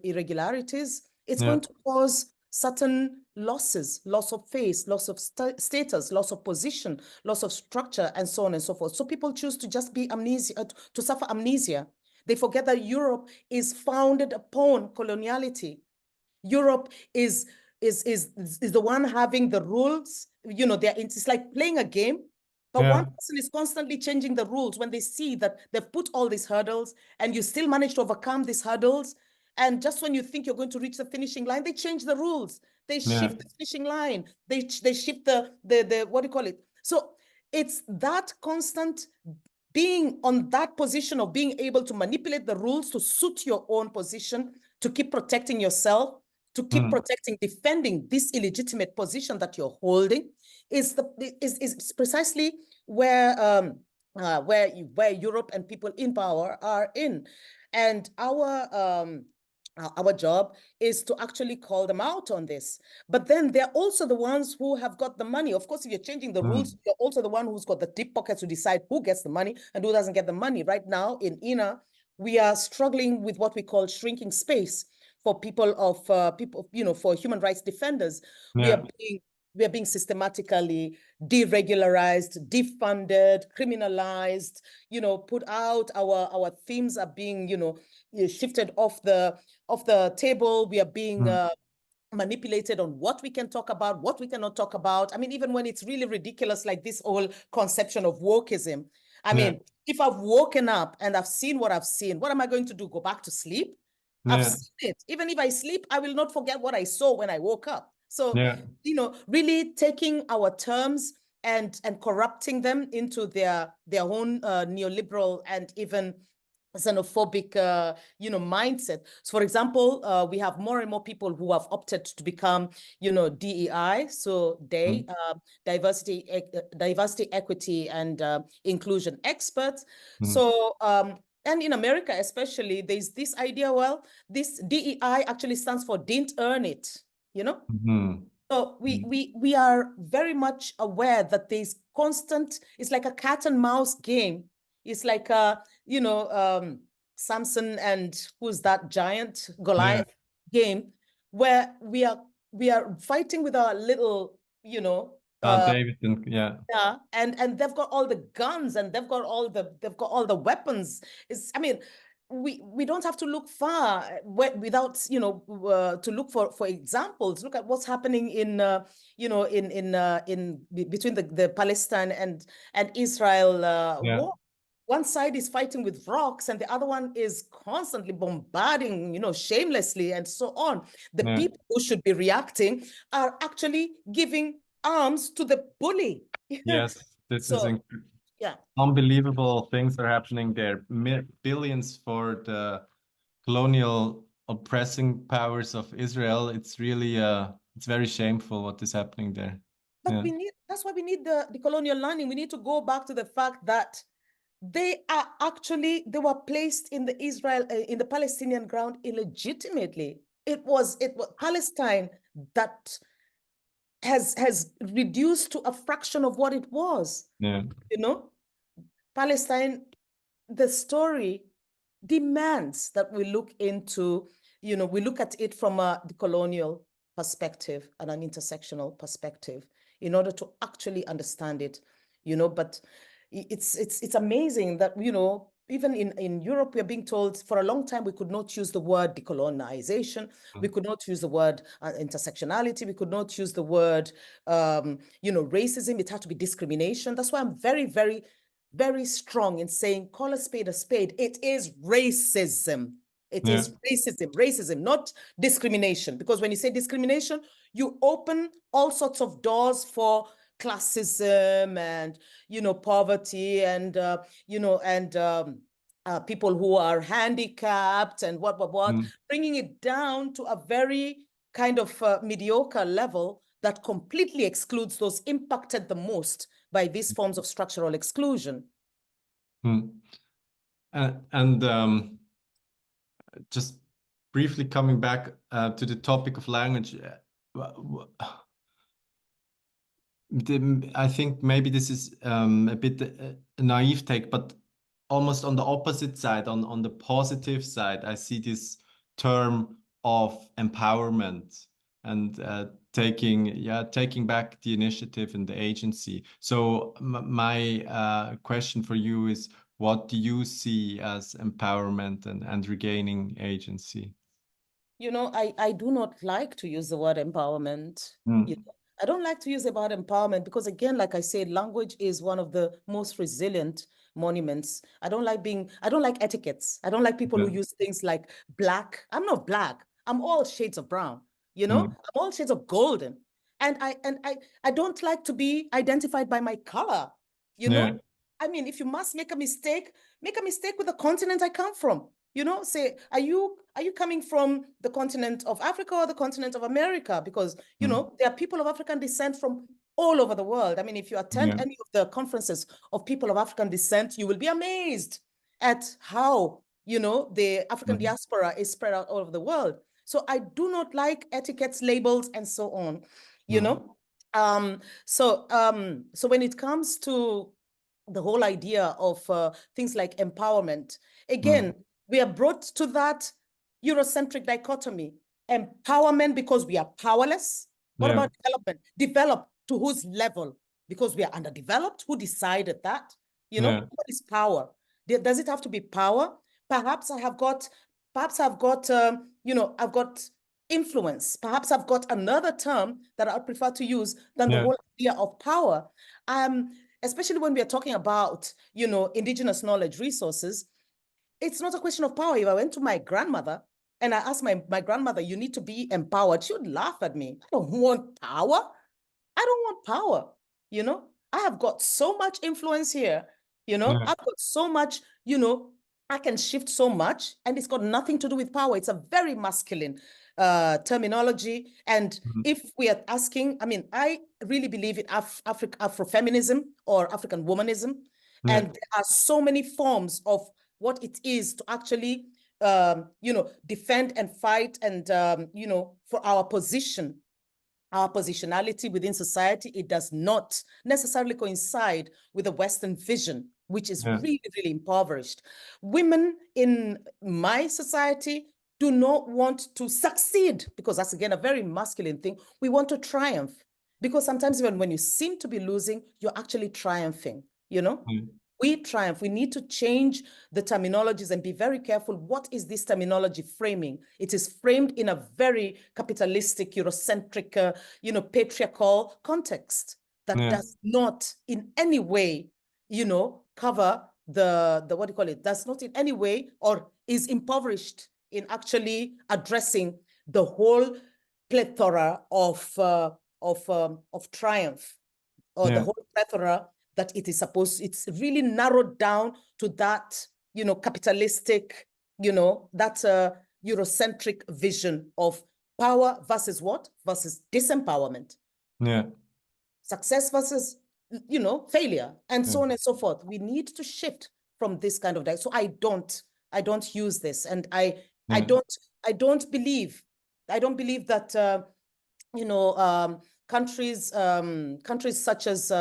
irregularities, it's going to cause certain losses, loss of face, loss of status, loss of position, loss of structure, and so on and so forth. So people choose to just be to suffer amnesia. They forget that Europe is founded upon coloniality. Europe is the one having the rules. It's like playing a game, but one person is constantly changing the rules when they see that they've put all these hurdles and you still manage to overcome these hurdles. And just when you think you're going to reach the finishing line, they change the rules. They shift the finishing line. They shift the what do you call it? So it's that constant being on that position of being able to manipulate the rules to suit your own position, to keep protecting yourself, to keep protecting, defending this illegitimate position that you're holding, is precisely where Europe and people in power are in. And our job is to actually call them out on this. But then they're also the ones who have got the money. Of course, if you're changing the rules, you're also the one who's got the deep pockets to decide who gets the money and who doesn't get the money. Right now in INA, we are struggling with what we call shrinking space for people for human rights defenders. We are being systematically deregularized, defunded, criminalized, put out. Our themes are being, shifted off the table. We are being manipulated on what we can talk about, what we cannot talk about. I mean, even when it's really ridiculous, like this whole conception of wokeism. I mean, if I've woken up and I've seen what I've seen, what am I going to do? Go back to sleep? I've seen it. Even if I sleep, I will not forget what I saw when I woke up. So, really taking our terms and corrupting them into their own neoliberal and even xenophobic, mindset. So, for example, we have more and more people who have opted to become, DEI, so diversity, equity, and inclusion experts. So, and in America especially, there's this idea, well, this DEI actually stands for didn't earn it, So we are very much aware that there's constant, it's like a cat and mouse game. It's like Samson and who's that giant Goliath game, where we are fighting with our little, David and yeah, and they've got all the guns and they've got all the weapons. I mean, we don't have to look far without to look for examples. Look at what's happening in between the Palestine and Israel war. One side is fighting with rocks and the other one is constantly bombarding, shamelessly and so on. The people who should be reacting are actually giving arms to the bully. Yes, this is yeah, unbelievable things are happening there. Billions for the colonial oppressing powers of Israel. It's really it's very shameful what is happening there. But that's why we need the colonial learning. We need to go back to the fact that they were placed in the Palestinian ground illegitimately. It was Palestine that has reduced to a fraction of what it was. Palestine, the story demands that we look into, we look at it from a decolonial perspective and an intersectional perspective in order to actually understand it, but it's amazing that, even in Europe, we are being told for a long time we could not use the word decolonization, we could not use the word intersectionality, we could not use the word, racism. It had to be discrimination. That's why I'm very, very, very strong in saying, call a spade a spade. It is racism. It is racism, not discrimination. Because when you say discrimination, you open all sorts of doors for classism and, poverty and, people who are handicapped and what, bringing it down to a very kind of mediocre level that completely excludes those impacted the most by these forms of structural exclusion. Just briefly coming back to the topic of language, I think maybe this is a bit a naive take, but almost on the opposite side, on the positive side, I see this term of empowerment and taking back the initiative and the agency. So my question for you is, what do you see as empowerment and regaining agency? I do not like to use the word empowerment. I don't like to use the word empowerment because, again, like I said, language is one of the most resilient monuments. I don't like etiquettes. I don't like people who use things like black. I'm not black. I'm all shades of brown. I'm all shades of golden. And I don't like to be identified by my color. I mean, if you must make a mistake with the continent I come from. Say, are you coming from the continent of Africa or the continent of America? Because, there are people of African descent from all over the world. I mean, if you attend any of the conferences of people of African descent, you will be amazed at how, the African diaspora is spread out all over the world. So I do not like etiquettes, labels, and so on, So when it comes to the whole idea of things like empowerment, again, we are brought to that Eurocentric dichotomy. Empowerment because we are powerless. What about development? Develop to whose level? Because we are underdeveloped? Who decided that? What is power? Does it have to be power? Perhaps I've got influence. Perhaps I've got another term that I prefer to use than the whole idea of power. Especially when we are talking about, indigenous knowledge resources, it's not a question of power. If I went to my grandmother and I asked my grandmother, you need to be empowered, she would laugh at me. I don't want power. I don't want power. I have got so much influence here. I've got so much, I can shift so much, and it's got nothing to do with power. It's a very masculine terminology. And if we are asking, I mean, I really believe in Afrofeminism or African womanism. Yeah. And there are so many forms of what it is to actually, defend and fight and, for our position, our positionality within society. It does not necessarily coincide with the Western vision, which is really, really impoverished. Women in my society do not want to succeed, because that's, again, a very masculine thing. We want to triumph, because sometimes even when you seem to be losing, you're actually triumphing, you know? We triumph. We need to change the terminologies and be very careful. What is this terminology framing? It is framed in a very capitalistic, Eurocentric, patriarchal context that does not in any way, cover the what do you call it? Does not in any way, or is impoverished in actually addressing the whole plethora of triumph, or the whole plethora that it is supposed, it's really narrowed down to that, capitalistic, that Eurocentric vision of power versus what? Versus disempowerment. Yeah. Success versus, failure, and so on and so forth. We need to shift from this kind of diet. So I don't use this, and I don't believe that countries such as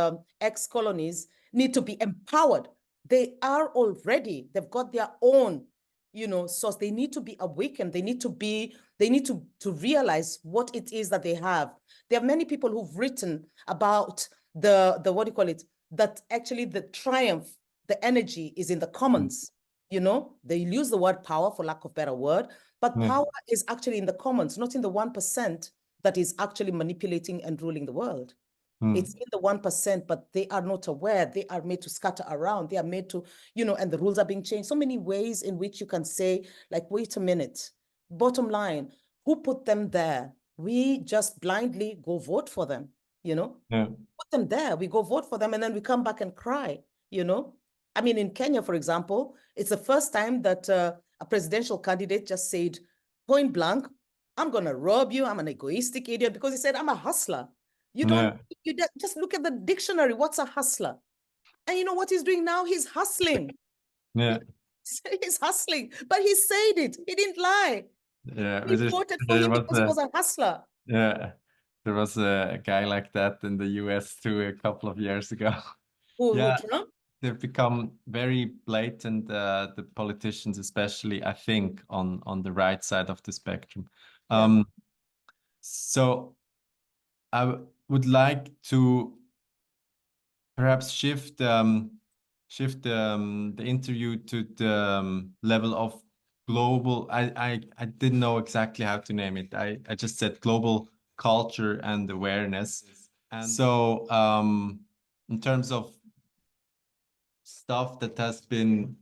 ex-colonies need to be empowered. They are already, they've got their own, source. They need to be awakened. They need to realize what it is that they have. There are many people who've written about the what do you call it? That actually the triumph, the energy is in the commons. They use the word power for lack of better word, but power is actually in the commons, not in the 1% that is actually manipulating and ruling the world. It's in the 1%, but they are not aware. They are made to scatter around. They are made to, and the rules are being changed. So many ways in which you can say, like, wait a minute, bottom line, who put them there? We just blindly go vote for them, put them there. We go vote for them, and then we come back and cry, I mean, in Kenya, for example, it's the first time that a presidential candidate just said point blank, I'm going to rob you. I'm an egoistic idiot, because he said, I'm a hustler. You just look at the dictionary. What's a hustler? And you know what he's doing now? He's hustling. He's hustling, but he said it. He didn't lie. He voted for him because he was a hustler. Yeah, there was a guy like that in the US too a couple of years ago. Trump? They've become very blatant, the politicians, especially, I think, on the right side of the spectrum. So I would like to perhaps shift the interview to the level of global. I didn't know exactly how to name it. I just said global culture and awareness. And so in terms of stuff that has been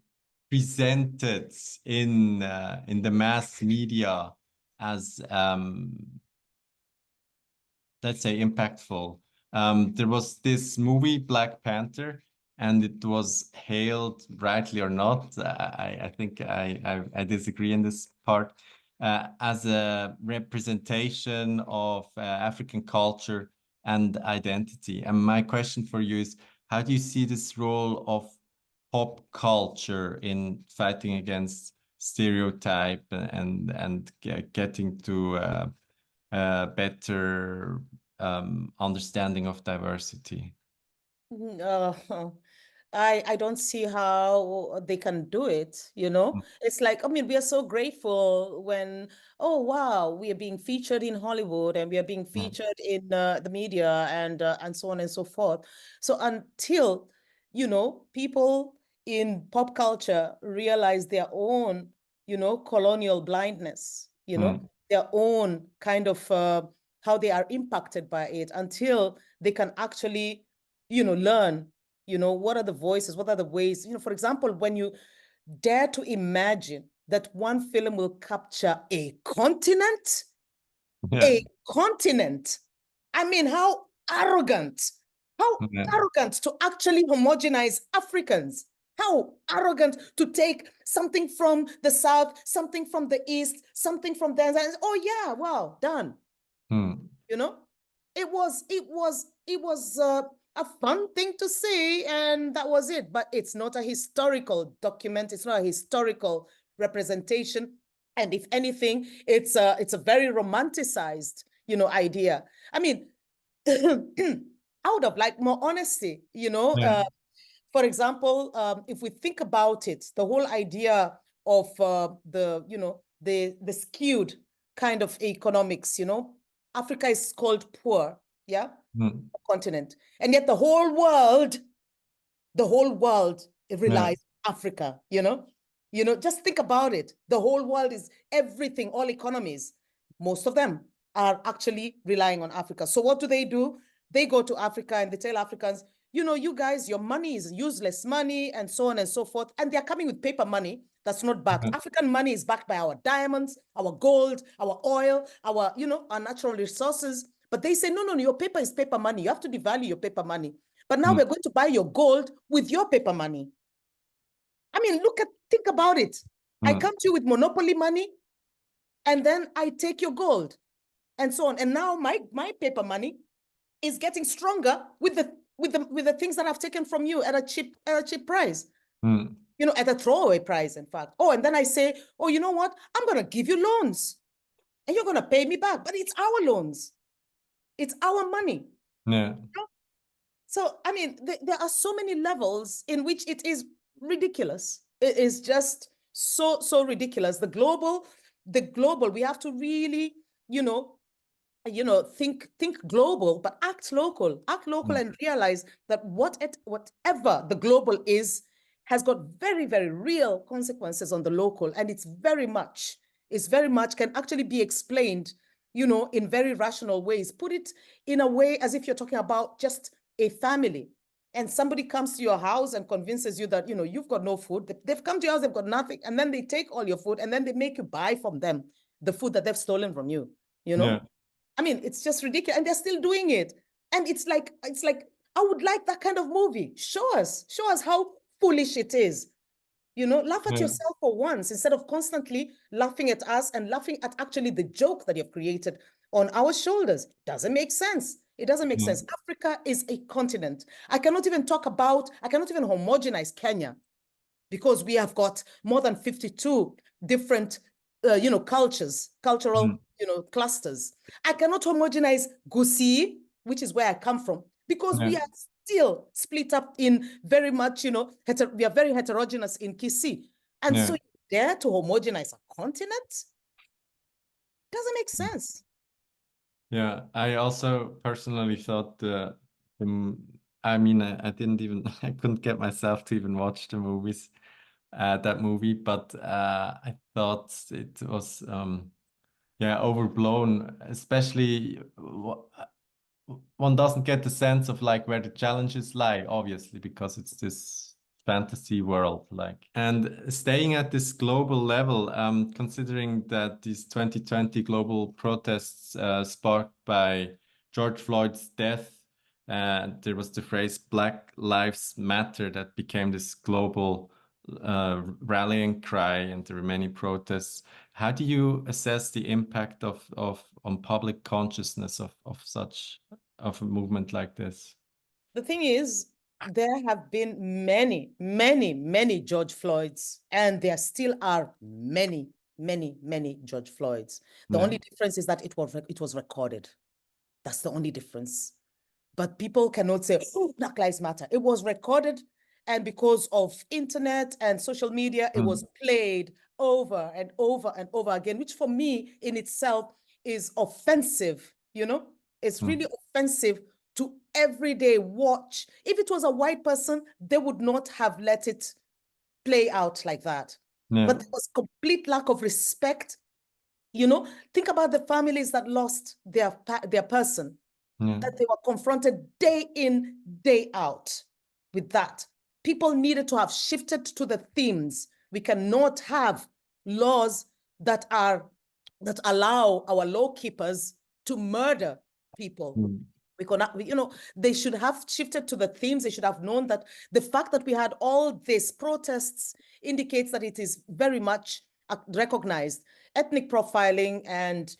presented in the mass media as let's say impactful. There was this movie Black Panther, and it was hailed, rightly or not, I think I disagree in this part, as a representation of African culture and identity. And my question for you is, how do you see this role of pop culture in fighting against stereotype and getting to better understanding of diversity? I don't see how they can do it, It's like, I mean, we are so grateful when, oh, wow, we are being featured in Hollywood, and we are being featured in the media, and so on and so forth. So until, people in pop culture realize their own, colonial blindness, their own kind of how they are impacted by it, until they can actually, learn, what are the voices, what are the ways, for example, when you dare to imagine that one film will capture a continent, a continent. I mean, how arrogant to actually homogenize Africans. How arrogant to take something from the South, something from the East, something from there. Oh yeah, wow, done. You know, it was a fun thing to say, and that was it. But it's not a historical document. It's not a historical representation. And if anything, it's a very romanticized, idea. I mean, I would have liked more honesty, Yeah. For example, if we think about it, the whole idea of the skewed kind of economics, Africa is called poor, yeah, continent, and yet the whole world relies on Africa, just think about it. The whole world is everything, all economies, most of them are actually relying on Africa. So what do? They go to Africa and they tell Africans, you guys, your money is useless money and so on and so forth. And they're coming with paper money that's not backed. African money is backed by our diamonds, our gold, our oil, our natural resources. But they say, no, your paper is paper money. You have to devalue your paper money. But now we're going to buy your gold with your paper money. I mean, think about it. I come to you with monopoly money, and then I take your gold and so on. And now my paper money is getting stronger with the things that I've taken from you at a cheap price. At a throwaway price, in fact. Oh, and then I say, oh, you know what? I'm going to give you loans and you're going to pay me back. But it's our loans. It's our money. Yeah. So, I mean, there are so many levels in which it is ridiculous. It is just so ridiculous. The global, we have to really, think global, but act local and realize that whatever the global is has got very, very real consequences on the local. And it's very much can actually be explained, in very rational ways. Put it in a way as if you're talking about just a family, and somebody comes to your house and convinces you that, you've got no food. They've come to your house, they've got nothing. And then they take all your food and then they make you buy from them the food that they've stolen from you, Yeah. I mean, it's just ridiculous. And they're still doing it. And it's like, I would like that kind of movie. Show us how foolish it is. Laugh at yourself for once instead of constantly laughing at us and laughing at actually the joke that you've created on our shoulders. Doesn't make sense. It doesn't make sense. Africa is a continent. I cannot even homogenize Kenya, because we have got more than 52 different, cultural, clusters. I cannot homogenize Gusii, which is where I come from, because we are still split up in very much, we are very heterogeneous in Kisii. And so you dare to homogenize a continent? Doesn't make sense. Yeah, I also personally thought I mean, I couldn't get myself to even watch the movies, that movie, but I thought it was, overblown, especially one doesn't get the sense of like where the challenges lie, obviously, because it's this fantasy world, like. And staying at this global level, considering that these 2020 global protests sparked by George Floyd's death, there was the phrase Black Lives Matter that became this global rallying cry, and there were many protests. How do you assess the impact of on public consciousness of a movement like this? The thing is, there have been many, many, many George Floyds, and there still are many, many, many George Floyds. The only difference is that it was recorded. That's the only difference. But people cannot say, oh, Black Lives Matter. It was recorded, and because of internet and social media, it was played over and over and over again, which for me in itself is offensive, It's really offensive to everyday watch. If it was a white person, they would not have let it play out like that. But there was complete lack of respect. Think about the families that lost their person, that they were confronted day in, day out with that. People needed to have shifted to the themes. We cannot have laws that allow our law keepers to murder people. They should have shifted to the themes. They should have known that the fact that we had all these protests indicates that it is very much recognized. Ethnic profiling and,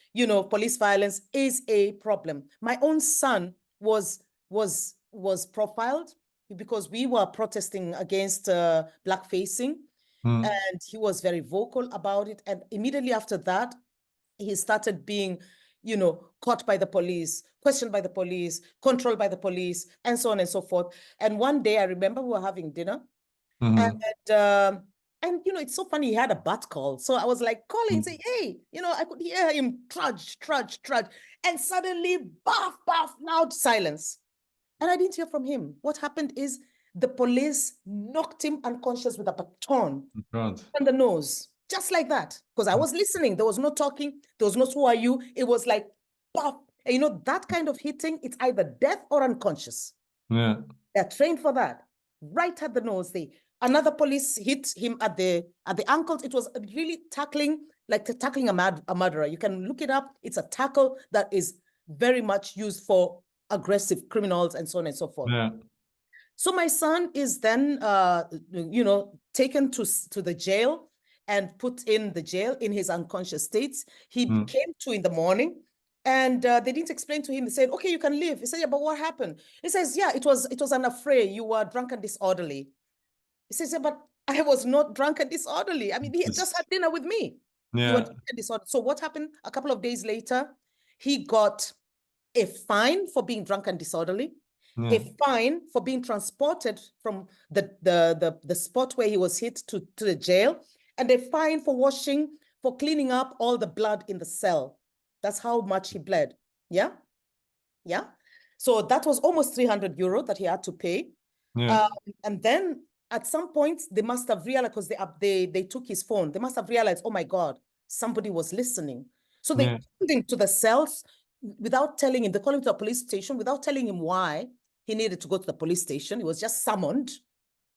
police violence is a problem. My own son was profiled because we were protesting against blackfacing, and he was very vocal about it. And immediately after that, he started being, caught by the police, questioned by the police, controlled by the police, and so on and so forth. And one day I remember we were having dinner, and it's so funny, he had a bat call. So I was like calling and saying, hey, I could hear him trudge, and suddenly, baff, loud silence. And I didn't hear from him. What happened is the police knocked him unconscious with a baton on the nose, just like that. Because I was listening. There was no talking. There was no who are you. It was like, pop. And that kind of hitting, it's either death or unconscious. Yeah. They're trained for that. Right at the nose. Another police hit him at the ankles. It was really tackling a murderer. You can look it up. It's a tackle that is very much used for aggressive criminals and so on and so forth. Yeah. So my son is then, taken to the jail and put in the jail in his unconscious states. He came to in the morning, and they didn't explain to him. They said, okay, you can leave. He said, yeah, but what happened? He says, yeah, it was an affray. You were drunk and disorderly. He says, yeah, but I was not drunk and disorderly. I mean, he just had dinner with me. Yeah. You were drunk and disorderly. So what happened? A couple of days later, he got a fine for being drunk and disorderly, a fine for being transported from the spot where he was hit to the jail, and a fine for cleaning up all the blood in the cell. That's how much he bled. Yeah. So that was almost 300 euro that he had to pay. Yeah. And then at some point they must have realized, because they took his phone. They must have realized, oh my God, somebody was listening. So they pulled him to the cells without telling him. They called him to a police station without telling him why he needed to go to the police station. He was just summoned.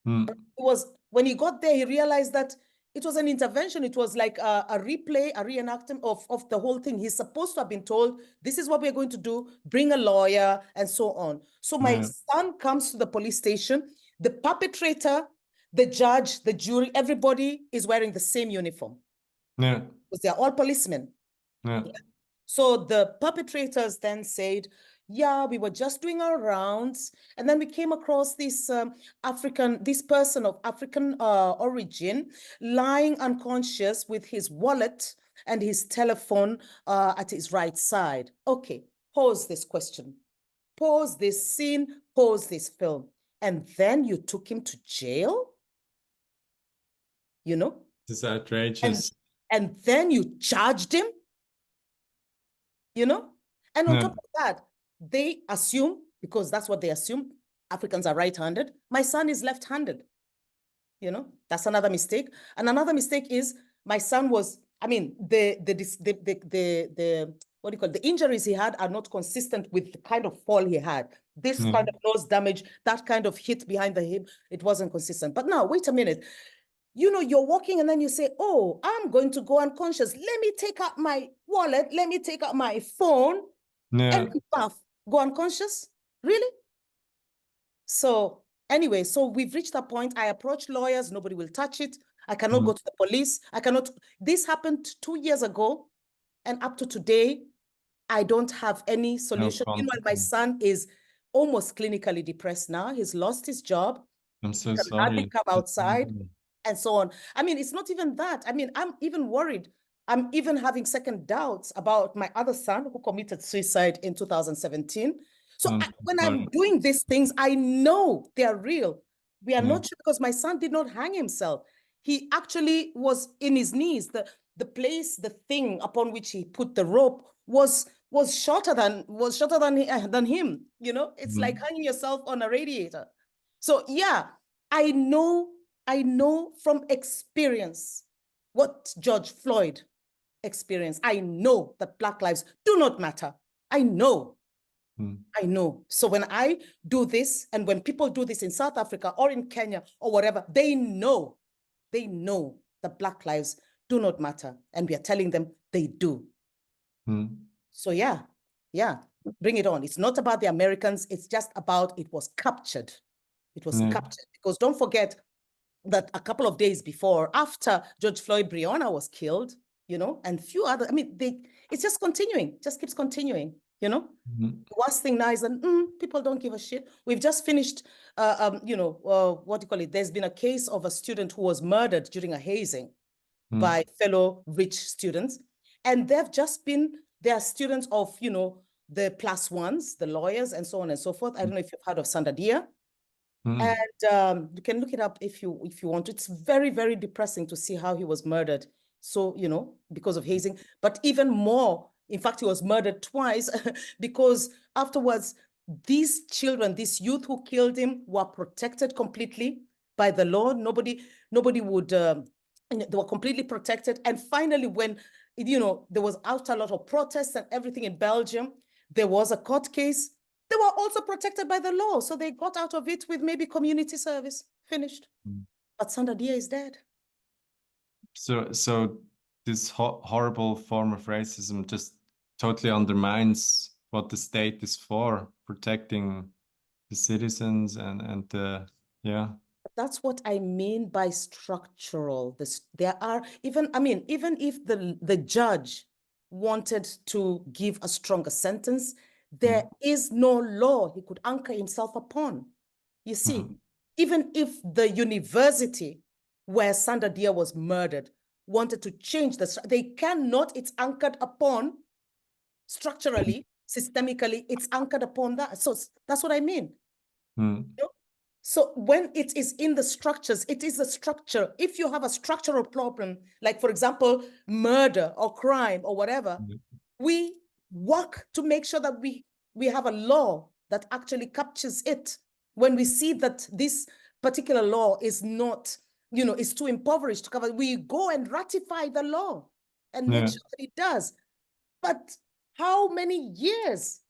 When he got there, he realized that it was an intervention. It was like a replay, a reenactment of the whole thing. He's supposed to have been told, this is what we're going to do, bring a lawyer, and so on. So my son comes to the police station. The perpetrator, the judge, the jury, everybody is wearing the same uniform. Yeah. Because they're all policemen. Yeah. So the perpetrators then said, yeah, we were just doing our rounds, and then we came across this person of African origin lying unconscious with his wallet and his telephone at his right side. Okay, pause this question, pause this scene, pause this film. And then you took him to jail? This is outrageous. And then you charged him? And on top of that, they assume, because that's what they assume, Africans are right-handed. My son is left-handed. That's another mistake. And another mistake is my son was, the injuries he had are not consistent with the kind of fall he had. This kind of nose damage, that kind of hit behind the hip, it wasn't consistent. But now, wait a minute. You're walking and then you say, oh, I'm going to go unconscious. Let me take out my wallet. Let me take out my phone and go unconscious. Really? So anyway, so we've reached that point. I approached lawyers. Nobody will touch it. I cannot go to the police. This happened 2 years ago. And up to today, I don't have any solution. My son is almost clinically depressed now. He's lost his job. I'm so he can sorry. hardly come outside. And so on. It's not even that. I'm even worried. I'm even having second doubts about my other son who committed suicide in 2017. So when I'm doing these things, I know they are real. We are not sure, because my son did not hang himself. He actually was in his knees. The thing upon which he put the rope was shorter than him. It's like hanging yourself on a radiator. So yeah, I know from experience what George Floyd experienced. I know that Black lives do not matter. I know. So when I do this, and when people do this in South Africa or in Kenya or whatever, they know that Black lives do not matter. And we are telling them they do. So yeah. Bring it on. It's not about the Americans. It's just about it was captured. It was captured. Because don't forget that a couple of days before, after George Floyd Breonna was killed, you know, and few other, I mean, it's just continuing, just keeps continuing, you know. The worst thing now is that people don't give a shit. We've just finished, you know, what do you call it? There's been a case of a student who was murdered during a hazing by fellow rich students. And they've just been, they are students of, you know, the plus ones, the lawyers, and so on and so forth. I don't know if you've heard of Sandadia. And you can look it up if you want. It's very, very depressing to see how he was murdered. So, you know, because of hazing, but even more, in fact, he was murdered twice because afterwards, these children, this youth who killed him were protected completely by the law. Nobody would, they were completely protected. And finally, when, you know, there was after a lot of protests and everything in Belgium, there was a court case. They were also protected by the law. So they got out of it with maybe community service. Finished. But Sandadia is dead. So this horrible form of racism just totally undermines what the state is for, protecting the citizens and the, yeah. That's what I mean by structural. There are even, I mean, even if the judge wanted to give a stronger sentence, there is no law he could anchor himself upon. You see, even if the university where Sandadia was murdered wanted to change they cannot. It's anchored upon structurally, systemically, it's anchored upon that. So that's what I mean. You know? So when it is in the structures, it is a structure. If you have a structural problem, like for example, murder or crime or whatever, we work to make sure that we have a law that actually captures it. When we see that this particular law is not, you know, is too impoverished to cover, we go and ratify the law and make sure that it does. But how many years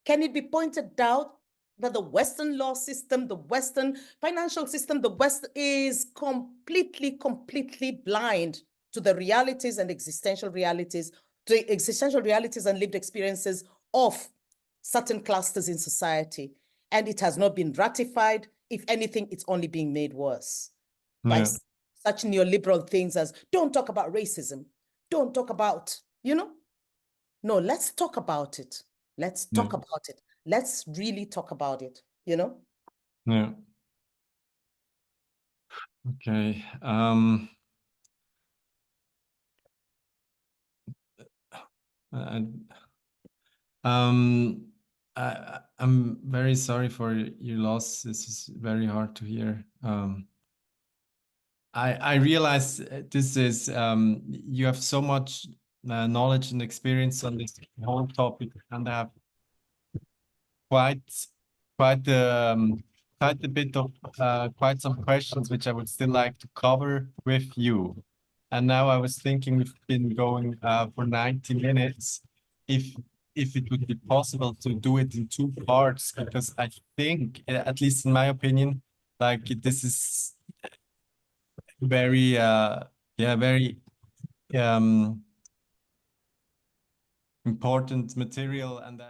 can it be pointed out that the Western law system, the Western financial system, the West is completely blind to the realities and existential realities, and lived experiences of certain clusters in society. And it has not been ratified. If anything, it's only being made worse by such neoliberal things as don't talk about racism, don't talk about, you know. No, let's talk about it. Let's talk about it. Let's really talk about it, you know? Yeah. Okay. I'm very sorry for your loss. This is very hard to hear. I realize this is you have so much knowledge and experience on this whole topic, and I have quite a bit of quite some questions which I would still like to cover with you. And now I was thinking we've been going for 90 minutes. If it would be possible to do it in 2 parts, because I think, at least in my opinion, like this is very very important material, and